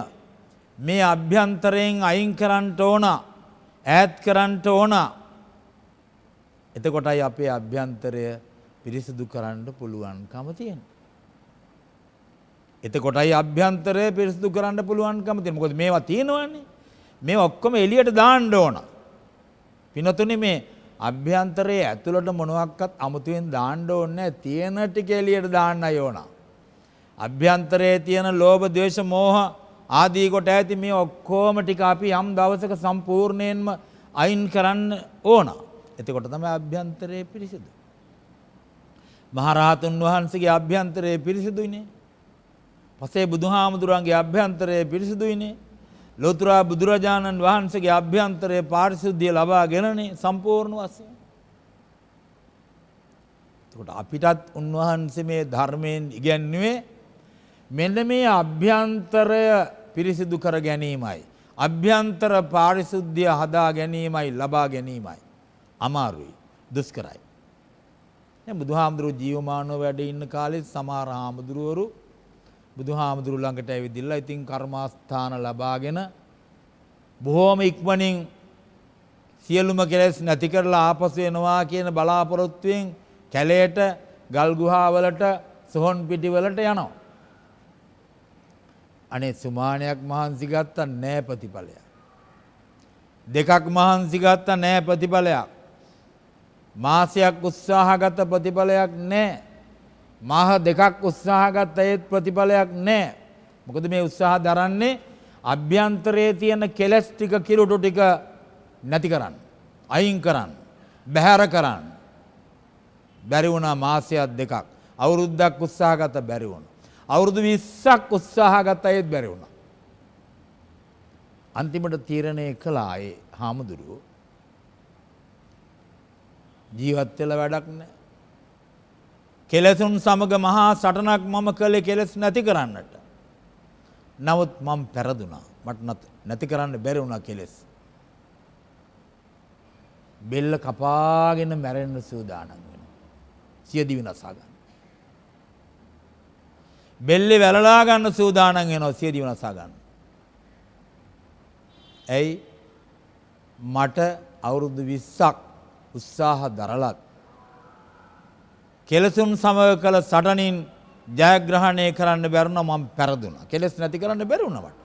මේ අභ්‍යන්තරයෙන් අයින් කරන්න ඕන, ඈත් කරන්න ඕන. එතකොටයි අපේ අභ්‍යන්තරය පිරිසිදු කරන්න පුළුවන්කම තියෙන්නේ. එතකොටයි අභ්‍යන්තරය පිරිසිදු කරන්න පුළුවන්කම තියෙන්නේ. මොකද මේවා තියෙනවනේ. මේවා ඔක්කොම එළියට දාන්න ඕන. පිනතුනේ මේ අභ්‍යන්තරයේ ඇතුළට මොනවාක්වත් අමුතුවෙන් දාන්න ඕනේ නැහැ. තියෙන ටික එළියට දාන්නයි ඕන. අභ්‍යන්තරයේ තියෙන ලෝභ, ද්වේෂ, මෝහ ආදී කොට ඇති මේ ඔක්කොම ටික අපි යම් දවසක සම්පූර්ණයෙන්ම අයින් කරන්න ඕන. එතකොට තමයි අභ්‍යන්තරයේ පිරිසිදු. මහරහතුන් වහන්සේගේ අභ්‍යන්තරය පිරිසිදුයිනේ. පසේ බුදුහාමුදුරන්ගේ අභ්‍යන්තරය පිරිසිදුයිනේ. ලෝතර බුදුරජාණන් වහන්සේගේ අභ්‍යන්තරයේ පාරිශුද්ධිය ලබාගෙනනේ සම්පූර්ණ වශයෙන්. එතකොට අපිටත් උන්වහන්සේ මේ ධර්මයෙන් ඉගැන්වුවේ මෙන්න මේ අභ්‍යන්තරය පිරිසිදු කර ගැනීමයි. අභ්‍යන්තර පාරිශුද්ධිය හදා ගැනීමයි ලබා ගැනීමයි. අමාරුයි, දුෂ්කරයි. දැන් බුදුහාමුදුරුවෝ ජීවමානව වැඩ ඉන්න කාලේ සමහර හාමුදුරුවරු බුදුහාමුදුරු ළඟට ඇවිදිලා ඉතින් කර්මාස්ථාන ලබාගෙන බොහෝම ඉක්මනින් සියලුම කෙලෙස් නැති කරලා ආපසු එනවා කියන බලාපොරොත්තුවෙන් කැලේට, ගල් ගුහාවලට, සොහොන් පිටිවලට යනවා. අනේ සුමානයක් මහන්සි ගත්තා නෑ ප්‍රතිඵලයක්. දෙකක් මහන්සි ගත්තා නෑ ප්‍රතිඵලයක්. මාසයක් උත්සාහගත ප්‍රතිඵලයක් නෑ. මාහ දෙකක් උත්සාහ ගත්ත ඒත් ප්‍රතිඵලයක් නැහැ. මොකද මේ උත්සාහ දරන්නේ අභ්‍යන්තරයේ තියෙන කෙලස් ටික කිලුටු ටික නැති කරන්න, අයින් කරන්න, බැහැර කරන්න. බැරි වුණා මාසයක් දෙකක්. අවුරුද්දක් උත්සාහ ගත්ත බැරි වුණා. අවුරුදු 20ක් උත්සාහ ගත්ත ඒත් බැරි වුණා. අන්තිමට තීරණය කළා ඒ හාමුදුරුවෝ ජීවත් වෙලා වැඩක් නැහැ. කෙලෙසුන් සමග මහා සටනක් මම කළේ කෙලෙස් නැති කරන්නට. නමුත් මම පෙරදුනා. මට නැති කරන්න බැරි වුණා කෙලෙස්. බෙල්ල කපාගෙන මැරෙන්න සූදානම් වෙනවා. සියදිවි නසා ගන්න. බෙල්ලේ වැළලා ගන්න සූදානම් වෙනවා සියදිවි නසා ගන්න. ඇයි මට අවුරුදු 20ක් උත්සාහ දරලත් කෙලසුන් සමග කළ සටනින් ජයග්‍රහණය කරන්න බැරුණා. මම පෙරදුනා. කෙලස් නැති කරන්න බැරි වුණා මට.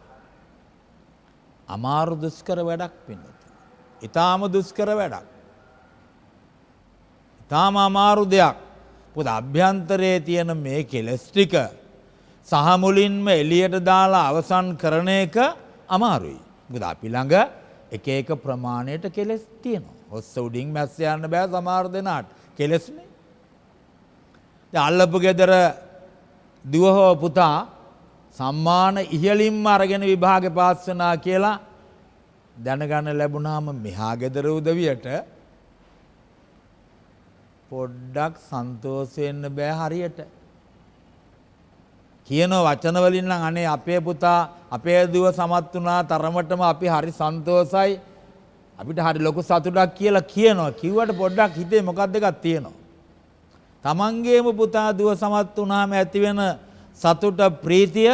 අමාරු දුෂ්කර වැඩක් වෙන්නේ. ඊටාම දුෂ්කර වැඩක්. ඊටාම අමාරු දෙයක්. පොත අභ්‍යන්තරයේ තියෙන මේ කෙලස් ටික සහ මුලින්ම එළියට දාලා අවසන් කරන එක අමාරුයි. මොකද අපි ළඟ එක එක ප්‍රමාණයට කෙලස් තියෙනවා. ඔස්ස උඩින් මැස්ස යන්න බෑ සමහර දෙනාට. කෙලස්නේ. අල්ලපු ගෙදර දුව හෝ පුතා සම්මාන ඉහළින්ම අරගෙන විභාගේ පාස් වුණා කියලා දැනගන්න ලැබුණාම මෙහා ගෙදර උදවියට පොඩ්ඩක් සන්තෝෂ වෙන්න බෑ හරියට. කියන වචන වලින් නම් අනේ අපේ පුතා අපේ දුව සමත් වුණා තරමටම අපි හරි සන්තෝසයි අපිට හරි ලොකු සතුටක් කියලා කියනවා. කිව්වට පොඩ්ඩක් හිතේ මොකක්ද එකක් තියෙනවා. තමන්ගේම පුතා දුව සමත් වුණාම ඇති වෙන සතුට ප්‍රීතිය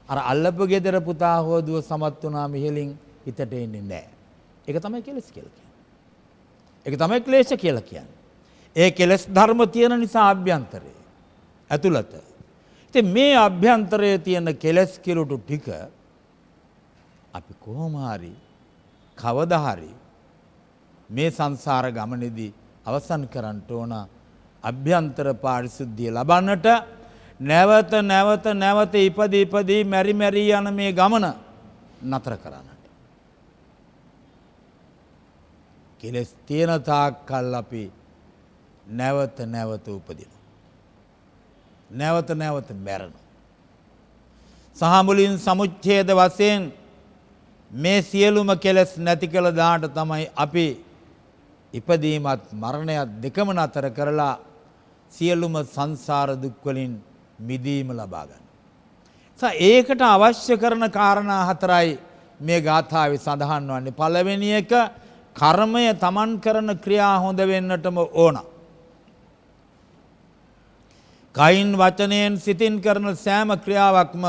අර අල්ලපු ගෙදර පුතා හෝ දුව සමත් වුණාම ඉහළින් හිතට එන්නේ නැහැ. ඒක තමයි කෙලස් කියලා කියන්නේ. ඒක තමයි ක්ලේශ කියලා කියන්නේ. ඒ කෙලස් ධර්ම තියෙන නිසා අභ්‍යන්තරේ ඇතුළත. ඉතින් මේ අභ්‍යන්තරයේ තියෙන කෙලස් කිලුටු ටික අපි කොහොම හරි කවදා හරි මේ සංසාර ගමනේදී අවසන් කරන්න ඕන. අභ්‍යන්තර පාරිශුද්ධිය ලබන්නට නැවත නැවත නැවත ඉපදී මැරි මැරි යන මේ ගමන නතර කරන්නට. කෙලස් තියෙන තාක්කල් අපි නැවත නැවත උපදිනවා. නැවත නැවත මැරෙනවා. සහ මුලින් සමුච්ඡේද වශයෙන් මේ සියලුම කෙලස් නැති කළ දාට තමයි අපි ඉපදීමත් මරණයත් දෙකම නතර කරලා සියලුම සංසාර දුක් වලින් මිදීම ලබා ගන්න. ඒකට අවශ්‍ය කරන කාරණා හතරයි මේ ගාථාවේ සඳහන් වන්නේ. පළවෙනි එක කර්මය තමන් කරන ක්‍රියා හොඳ වෙන්නටම ඕන. කයින් වචනයෙන් සිතින් කරන සෑම ක්‍රියාවක්ම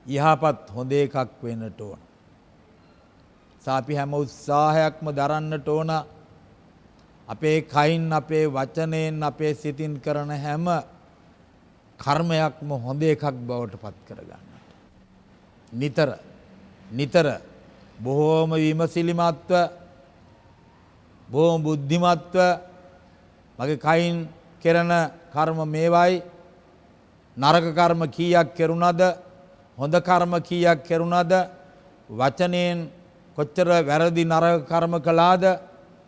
යහපත් හොඳ එකක් වෙන්නට ඕන. අපි හැම උත්සාහයක්ම දරන්නට ඕන අපේ කයින් අපේ වචනයෙන් අපේ සිතින් කරන හැම කර්මයක්ම හොඳ එකක් බවට පත් කරගන්නට. නිතර බොහෝම විමසිලිමත්ව බොහොම බුද්ධිමත්ව මගේ කයින් කරන කර්ම මේවයි නරක කර්ම කීයක් කෙරුණාද හොඳ කර්ම කීයක් කෙරුණාද වචනයෙන් කොච්චර වැරදි නරක කර්ම කළාද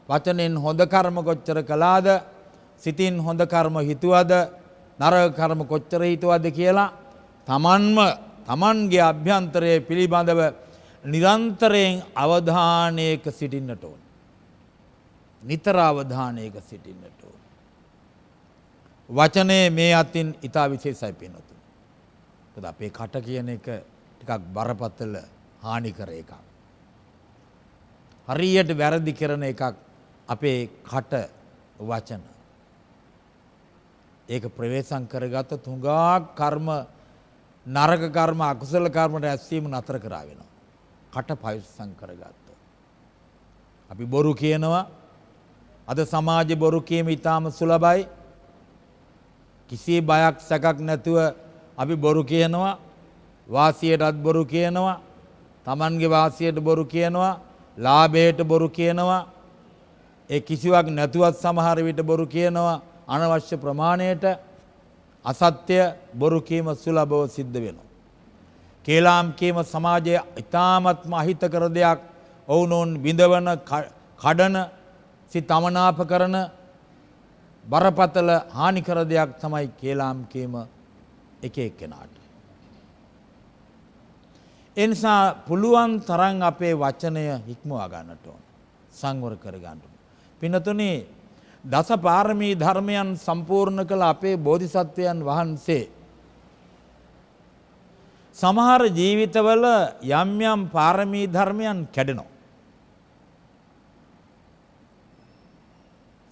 වචනෙන් හොඳ කර්ම කොච්චර කළාද සිතින් හොඳ කර්ම හිතුවද නරක කර්ම කොච්චර හිතුවද කියලා තමන්ගේ අභ්‍යන්තරයේ පිළිබඳව නිරන්තරයෙන් අවධානයක සිටින්නට ඕන. නිතර අවධානයක සිටින්නට ඕන. වචනේ මේ අතින් ඊට විශේෂයි පින්නතුනි. මොකද අපේ කට කියන එක ටිකක් බරපතල හානි කර එකක්. හරියට වැරදි කරන එකක් අපේ කට වචන. ඒක ප්‍රවේශම් කරගත්තොත් හුඟක් කර්ම නරක කර්ම අකුසල කර්ම රැස්වීම නතර කරා වෙනවා. කට පරිස්සම් කරගත්තොත්. අපි බොරු කියනවා. අද සමාජේ බොරු කීම ඊටාම සුලභයි. කිසි බයක් සැකක් නැතුව අපි බොරු කියනවා. වාසියටත් බොරු කියනවා. Tamanගේ වාසියට බොරු කියනවා. ලාභයට බොරු කියනවා. ඒ කිසිවක් නැතුවත් සමහර විට බොරු කියනවා. අනවශ්‍ය ප්‍රමාණයට අසත්‍ය බොරු කීම සුලභව සිද්ධ වෙනවා. කේලාම් කීම සමාජයේ ඉතාමත්ම අහිතකර දෙයක්. ඔවුනොන් විඳවන කඩන සිත අමනාප කරන බරපතල හානිකර දෙයක් තමයි කේලාම් කීම එක එක්කෙනාට. ඒ නිසා පුළුවන් තරම් අපේ වචනය හික්මවා ගන්නට ඕන. සංවර කර ගන්න ඕන. පින්නතුනි දස පාරමී ධර්මයන් සම්පූර්ණ කළ අපේ බෝධිසත්වයන් වහන්සේ සමහර ජීවිතවල යම් යම් පාරමී ධර්මයන් කැඩෙනවා.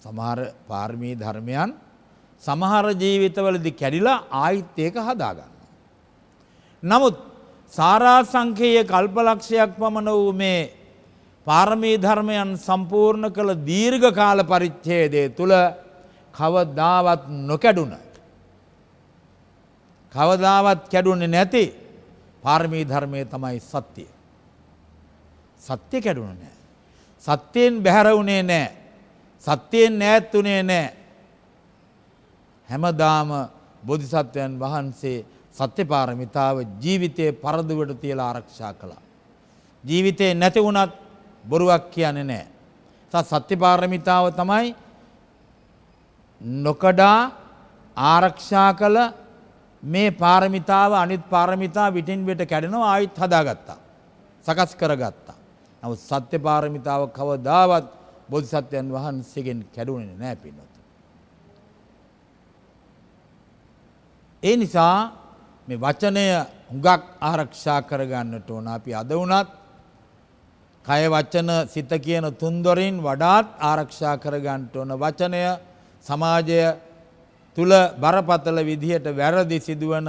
සමහර පාරමී ධර්මයන් සමහර ජීවිතවලදී කැඩිලා ආයිත් ඒක හදා ගන්නවා. නමුත් සාරාංශකයේ කල්පලක්ෂයක් පමණ වූ මේ පාරමී ධර්මයන් සම්පූර්ණ කළ දීර්ඝ කාල පරිච්ඡේදය තුල කවදාවත් නොකැඩුණ කවදාවත් කැඩුනේ නැති පාරමී ධර්මයේ තමයි සත්‍ය. සත්‍ය කැඩුණේ නැහැ. සත්‍යයෙන් බැහැර වුණේ නැහැ. සත්‍යයෙන් ඈත් වුණේ නැහැ. හැමදාම බෝධිසත්වයන් වහන්සේ සත්‍ය පාරමිතාව ජීවිතයේ පරදුවට තියලා ආරක්ෂා කළා. ජීවිතේ නැති වුණත් බොරුවක් කියන්නේ නැහැ. සත්‍ය පාරමිතාව තමයි නොකඩා ආරක්ෂා කළ මේ පාරමිතාව අනිත් පාරමිතා විටින් විට කැඩෙනවා ආයිත් හදාගත්තා. සකස් කරගත්තා. නමුත් සත්‍ය පාරමිතාව කවදාවත් බෝධිසත්වයන් වහන්සේගෙන් කැඩුනේ නැහැ පින්වත්. ඒ නිසා මේ වචනය හුඟක් ආරක්ෂා කරගන්නට ඕන. අපි අද වුණත් කය වචන සිත කියන තුන්දොරින් වඩාත් ආරක්ෂා කරගන්නට ඕන. වචනය සමාජය තුල බරපතල විදිහට වැරදි සිදුවන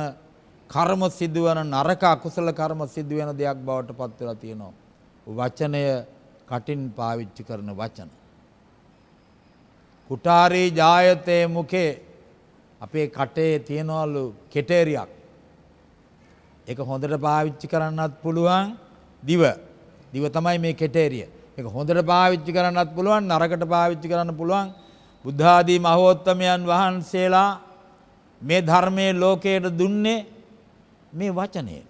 කර්ම සිදුවන නරක අකුසල කර්ම සිදුවෙන දෙයක් බවට පත් වෙලා තියෙනවා. වචනය කටින් පාවිච්චි කරන වචන. කුටාරී ජායතේ මුඛේ අපේ කටේ තියනවලු කෙටේරියක්. ඒක හොඳට පාවිච්චි කරන්නත් පුළුවන් දිව. දිව තමයි මේ කෙටේරිය. ඒක හොඳට පාවිච්චි කරන්නත් පුළුවන් නරකට පාවිච්චි කරන්න පුළුවන්. බුද්ධ ආදී මහෝත්තමයන් වහන්සේලා මේ ධර්මයේ ලෝකයට දුන්නේ මේ වචනය.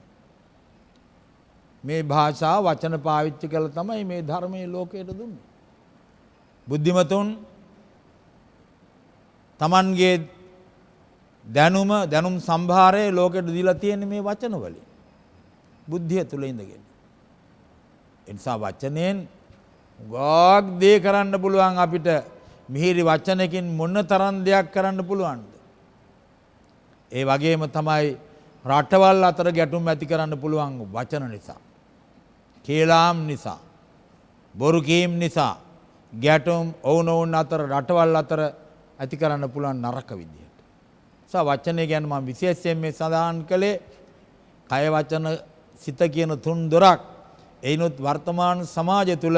මේ භාෂාව වචන පාවිච්චි කළා තමයි මේ ධර්මයේ ලෝකයට දුන්නේ. බුද්ධිමතුන් Tamanගේ දැනුම් සම්භාරය ලෝකෙට දීලා තියෙන්නේ මේ වචන වලින්. බුද්ධිය තුල ඉඳගෙන. ඒ නිසා වචනෙන් ගොඩක් දේ කරන්න පුළුවන් අපිට. මිහිරි වචනකින් මොන තරම් දෙයක් කරන්න පුළුවන්ද? ඒ වගේම තමයි රටවල් අතර ගැටුම් ඇති කරන්න පුළුවන් වචන නිසා. කේලාම් නිසා. බොරු කීම් නිසා ගැටුම් ඔවුනොවුන් අතර රටවල් අතර ඇති කරන්න පුළුවන් නරක විදියට. වචනය ගැන මම විශේෂයෙන් මේ සඳහන් කළේ කය වචන සිත කියන තුන් දොරක්. එයිනොත් වර්තමාන සමාජය තුල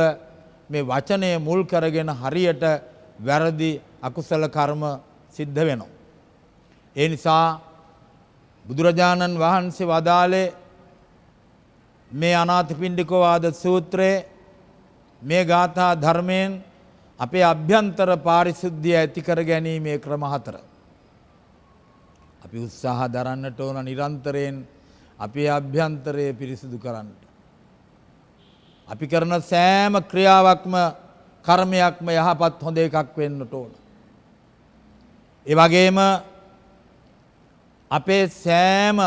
මේ වචනය මුල් කරගෙන හරියට වැරදි අකුසල කර්ම සිද්ධ වෙනවා. ඒ නිසා බුදුරජාණන් වහන්සේ වදාළේ මේ අනාථපිණ්ඩිකෝ වාද සූත්‍රයේ මේ ගාථා ධර්මයෙන් අපේ අභ්‍යන්තර පාරිශුද්ධිය ඇති කර ගැනීමේ ක්‍රම 4. අපි උත්සාහ දරන්නට ඕන නිරන්තරයෙන් අපේ අභ්‍යන්තරය පිරිසිදු කරන්න. අපි කරන සෑම ක්‍රියාවක්ම කර්මයක්ම යහපත් හොඳ එකක් වෙන්නට ඕන. ඒ වගේම අපේ සෑම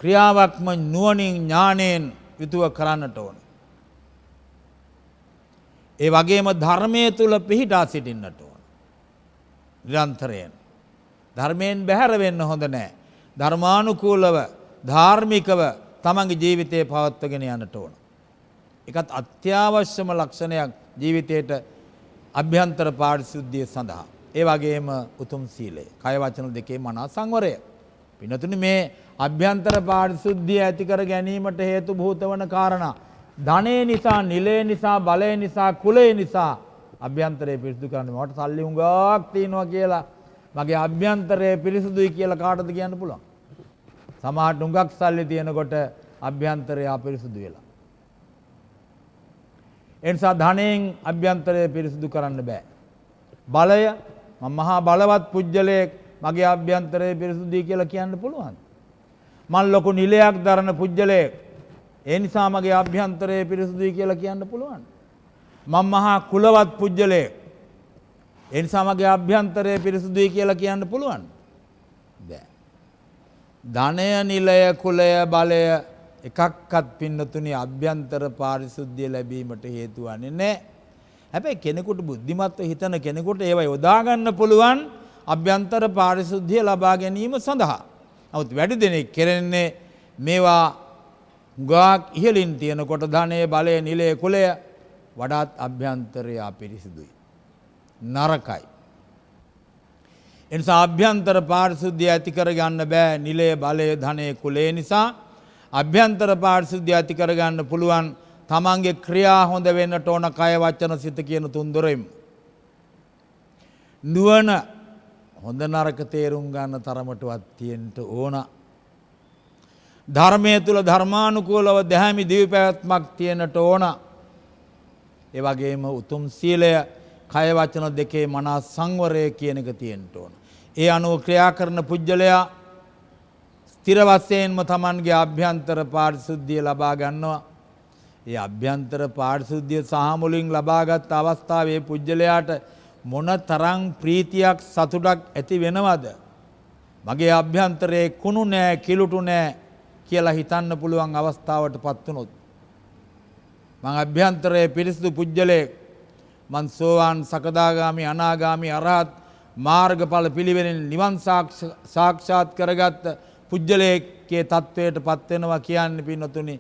ක්‍රියාවක්ම නුවණින් ඥාණයෙන් යුතුව කරන්නට ඕන. ඒ වගේම ධර්මයේ තුල පිහිටා සිටින්නට ඕන. නිරන්තරයෙන්. ධර්මයෙන් බැහැර වෙන්න හොඳ නැහැ. ධර්මානුකූලව, ධාර්මිකව තමන්ගේ ජීවිතය පවත්වාගෙන යන්නට ඕන. ඒකත් අත්‍යවශ්‍යම ලක්ෂණයක් ජීවිතයට අභ්‍යන්තර පාරිශුද්ධිය සඳහා. ඒ වගේම උතුම් සීලය. කය වචන දෙකේ මනා සංවරය. පින්නතුනි මේ අභ්‍යන්තර පාරිශුද්ධිය ඇති කර ගැනීමට හේතු භූත වන කාරණා ධනෙ නිසා, නිලය නිසා, බලය නිසා, කුලය නිසා අභ්‍යන්තරය පිරිසුදු කරන්න. මට සල්ලි හුඟක් තියෙනවා කියලා මගේ අභ්‍යන්තරය පිරිසුදුයි කියලා කාටද කියන්න පුළුවන්? සමහරට හුඟක් සල්ලි තියෙනකොට අභ්‍යන්තරය අපිරිසුදු වෙලා. ඒ නිසා ධනෙන් අභ්‍යන්තරය පිරිසුදු කරන්න බෑ. බලය මම මහා බලවත් පුජ්‍යලයක් මගේ අභ්‍යන්තරය පිරිසුදුයි කියලා කියන්න පුළුවන්. මම ලොකු නිලයක් දරන පුජ්‍යලයක් ඒ නිසා මගේ අභ්‍යන්තරය පිරිසුදුයි කියලා කියන්න පුළුවන්. මම මහා කුලවත් පුජ්‍යලයක් ඒ නිසා මගේ අභ්‍යන්තරය පිරිසුදුයි කියලා කියන්න පුළුවන්. බෑ. ධනය, නිලය, කුලය, බලය එකක්වත් පින්නතුනි අභ්‍යන්තර පාරිශුද්ධිය ලැබීමට හේතු වන්නේ නැහැ. හැබැයි කෙනෙකුට බුද්ධිමත්ව හිතන කෙනෙකුට ඒවා යොදා ගන්න පුළුවන් අභ්‍යන්තර පාරිශුද්ධිය ලබා ගැනීම සඳහා. නමුත් වැඩි දෙනෙක් කරන්නේ මේවා ගාක් ඉහළින් තියෙනකොට ධනය, බලය, නිලය, කුලය වඩාත් අභ්‍යන්තරය අපිරිසුදුයි. නරකයි. එනිසා අභ්‍යන්තර පාරිශුද්ධිය ඇති කර ගන්න බෑ නිලය, බලය, ධනය, කුලය නිසා. අභ්‍යන්තර පාරිශුද්ධිය ඇති කර ගන්න පුළුවන් තමන්ගේ ක්‍රියා හොඳ වෙන්නට ඕන කය, වචන, සිත කියන තුන්දොරෙම. නුවණ හොඳ නරක තේරුම් ගන්න තරමටවත් තියෙන්න ඕන. ධර්මයේ තුල ධර්මානුකූලව දැහැමි දිවි පැවැත්මක් තියෙන්නට ඕන. ඒ වගේම උතුම් සීලය, කය වචන දෙකේ මනා සංවරය කියන එක තියෙන්න ඕන. ඒ අනුව ක්‍රියා කරන පුජ්‍යලයා ස්ථිර වශයෙන්ම Tamanගේ අභ්‍යන්තර පාරිශුද්ධිය ලබා ගන්නවා. ඒ අභ්‍යන්තර පාරිශුද්ධිය සහ මුලින් ලබාගත් අවස්ථාවේ පුජ්‍යලයාට මොන තරම් ප්‍රීතියක්, සතුටක් ඇති වෙනවද? මගේ අභ්‍යන්තරයේ කුණු නෑ, කිලුටු නෑ කියලා හිතන්න පුළුවන් අවස්ථාවටපත් වුණොත් මං අභ්‍යන්තරයේ පිරිසිදු පුජ්‍යලෙක්, මං සෝවාන්, සකදාගාමි, අනාගාමි, අරහත් මාර්ගඵල පිළිවෙලින් නිවන් සාක්ෂාත් කරගත් පුජ්‍යලයකේ තත්වයටපත් වෙනවා කියන්නේ පින්නතුනි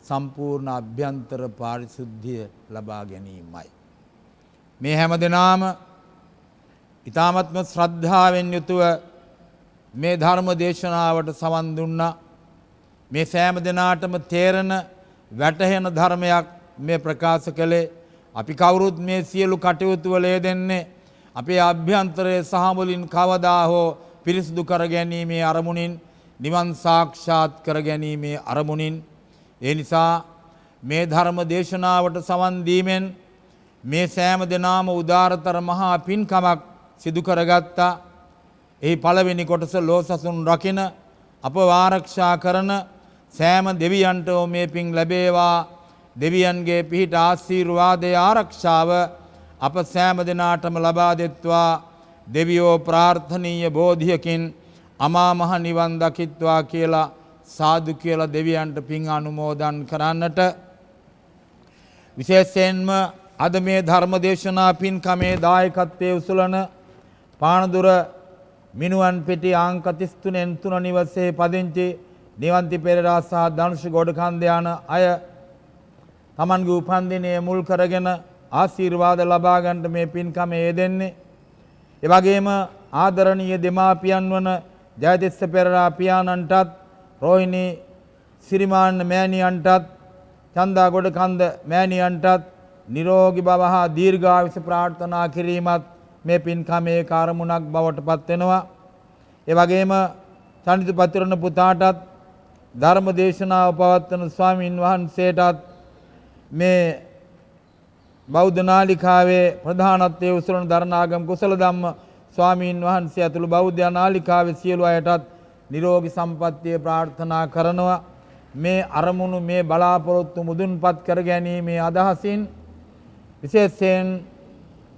සම්පූර්ණ අභ්‍යන්තර පාරිශුද්ධිය ලබා ගැනීමයි. මේ හැම දිනාම ඊ타මත්ම ශ්‍රද්ධාවෙන් යුතුව මේ ධර්ම දේශනාවට සවන් දුන්නා. මේ සෑම දිනාටම තේරෙන, වැටහෙන ධර්මයක් මේ ප්‍රකාශ කළේ. අපි කවුරුත් මේ සියලු කටයුතු වල යෙදෙන්නේ අපේ අභ්‍යන්තරයේ සහ මුලින් කවදා හෝ පිරිසිදු කර ගැනීමේ අරමුණින්, නිවන් සාක්ෂාත් කර ගැනීමේ අරමුණින්. ඒ නිසා මේ ධර්ම දේශනාවට සවන් දීමෙන් මේ සෑම දිනාම උදාරතර මහා පින්කමක් සිදු කරගත්තා. එහි පළවෙනි කොටස ලෝසසුන් රකින, අප ආරක්ෂා කරන සෑම දෙවියන්ට මේ පින් ලැබේවා. දෙවියන්ගේ පිහිට, ආශිර්වාදයේ ආරක්ෂාව අප සෑම දිනාටම ලබා දෙත්වා. දෙවියෝ ප්‍රාර්ථනීය බෝධියකින් අමා මහ නිවන් දකිත්වා කියලා සාදු කියලා දෙවියන්ට පින් අනුමෝදන් කරන්නට. විශේෂයෙන්ම අද මේ ධර්ම දේශනා පින්කමේ දායකත්වයේ උසුලන පානදුර මිනුවන් පෙටි අංක 33 3 නිවසේ පදිංචි නිවන්ති පෙරේරා සහ ධනුෂ් ගොඩකන්ද යන අය තමන්ගේ උපන්දිනය මුල් කරගෙන ආශිර්වාද ලබා ගන්නට මේ පින්කමේ යෙදෙන්නේ. ඒ වගේම ආදරණීය දෙමාපියන් වන ජයතිස්ස පෙරේරා පියාණන්ටත්, රෝහිණී සිරිමාන්න මෑණියන්ටත්, චන්දා ගොඩකන්ද මෑණියන්ටත් නිරෝගී බව හා දීර්ඝායුෂ ප්‍රාර්ථනා කිරීමත් මේ පින්කමේ කාර්මුණක් බවට පත් වෙනවා. ඒ වගේම සනිතු පතිරණ පුතාටත්, ධර්ම දේශනාව පවත්වන ස්වාමින් වහන්සේටත්, මේ බෞද්ධ නාලිකාවේ ප්‍රධානත්වයේ උසුලන දරණාගම කුසල ධම්ම ස්වාමීන් වහන්සේ ඇතුළු බෞද්ධ නාලිකාවේ සියලු අයටත් නිරෝගී සම්පන්නිය ප්‍රාර්ථනා කරනවා. මේ අරමුණු, මේ බලාපොරොත්තු මුදුන්පත් කර ගැනීමේ අදහසින් විශේෂයෙන්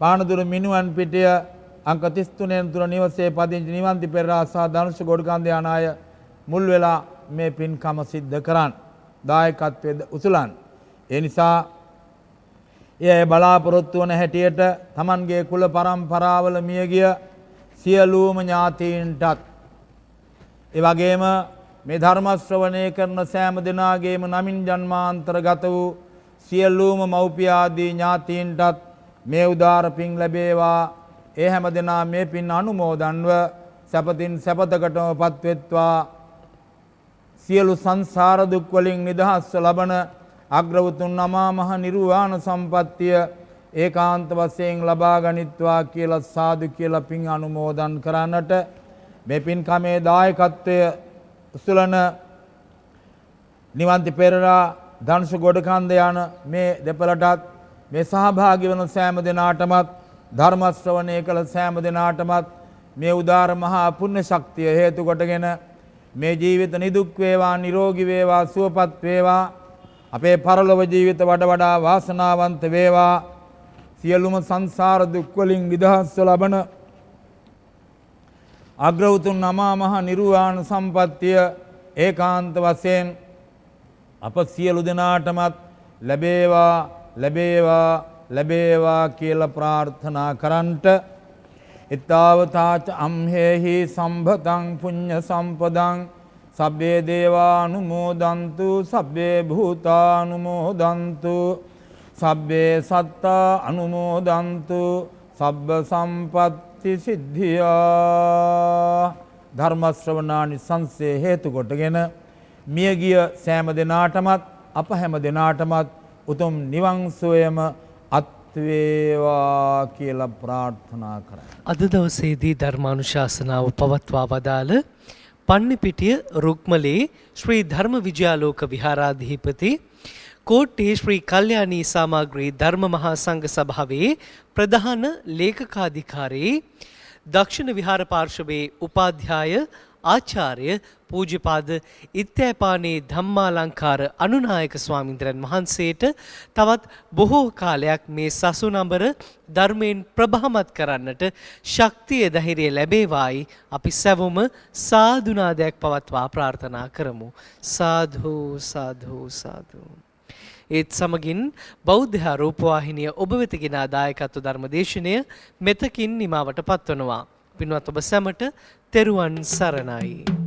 පානදුර මිනුවන් පිටිය අංක 33 තුර නිවසේ පදිංචි නිවන්ති පෙරේරා සහ ධනුෂ් ගොඩකන්ද යන අය මුල් වෙලා මේ පින්කම සිද්ධ කරන්න. දායකත්වයේ උසුලන්. ඒ නිසා එය බලාපොරොත්තු වන හැටියට Tamanගේ කුල පරම්පරාවල මියගිය සියලුම ඥාතීන්ටත් ඒ වගේම මේ ධර්ම ශ්‍රවණය කරන සෑම දෙනාගේම නමින් ජන්මාන්තරගත වූ සියලුම මව්පිය ආදී ඥාතීන්ටත් මේ උදාර පින් ලැබේවා. ඒ හැම දෙනා මේ පින් අනුමෝදන්ව සැපතින් සැපතකටම පත්වෙත්වා. සියලු සංසාර දුක් වලින් නිදහස් ලබන අග්‍රවතුන් අමා මහ නිර්වාණ සම්පත්තිය ඒකාන්ත වශයෙන් ලබා ගනිත්වා කියලා සාදු කියලා පින් අනුමෝදන් කරන්නට මේ පින්කමේ දායකත්වය උසුලන නිවන්ති පෙරේරා ධනුෂ් ගොඩකන්ද යන මේ දෙපළටත් මේ සහභාගී වන සෑම දෙනාටමත් ධර්ම ශ්‍රවණය කළ සෑම දෙනාටමත් මේ උදාර මහා පුණ්‍ය ශක්තිය හේතු කොටගෙන මේ ජීවිත නිදුක් වේවා නිරෝගී වේවා සුවපත් වේවා අපේ පරලොව ජීවිත වඩා වාසනාවන්ත වේවා සියලුම සංසාර දුක් වලින් නිදහස් ලබන අග්‍රවතුන් අමා මහ නිර්වාණ සම්පත්තිය ඒකාන්ත වශයෙන් අප සියලු දෙනාටමත් ලැබේවා ලැබේවා ලැබේවා කියලා ප්‍රාර්ථනා කරන්ට ඉත්තාවතාච අම්හෙහි සම්භතං පුඤ්ඤ සම්පදං සබ්බේ දේවානුමෝදන්තු සබ්බේ භූතානුමෝදන්තු සබ්බේ සත්තා අනුමෝදන්තු සබ්බ සම්පත්ති සිද්ධියා. ධර්ම ශ්‍රවණානි සංසේ හේතු කොටගෙන මියගිය සෑම දෙනාටමත් අප හැම දෙනාටමත් උතුම් නිවන් සෝයම අත් වේවා කියලා ප්‍රාර්ථනා කරා. අද දවසේදී ධර්මානුශාසනාව පවත්වා වදාළ පන්නිපිටිය රුක්මලේ ශ්‍රී ධර්ම විජයාලෝක විහාරාධිපති කෝට්ටේ ශ්‍රී කල්යාණී සාමග්‍රී ධර්ම මහා සංඝ සභාවේ ප්‍රධාන ලේකකාධිකාරී දක්ෂිණ විහාර පාර්ශවයේ උපාධ්‍යාය ආචාර්ය පූජ්‍යපාද ඉත්තෑපානේ ධම්මාලංකාර අනුනායක ස්වාමීන්ද්‍රයන් වහන්සේට තවත් බොහෝ කාලයක් මේ සසුනඹර ධර්මයෙන් ප්‍රභාමත් කරන්නට ශක්තිය ධෛර්යය ලැබේවායි අපි සැවොම සාදුනාදයක් පවත්වා ප්‍රාර්ථනා කරමු. සාදු සාදු සාදු. ඒත් සමගින් බෞද්ධ රූපවාහිනිය ඔබ වෙත ගෙන දායකත්ව ධර්මදේශනය මෙතකින් නිමාවට පත්වනවා. පින්වත් ඔබ සැමට තෙරුවන් සරණයි.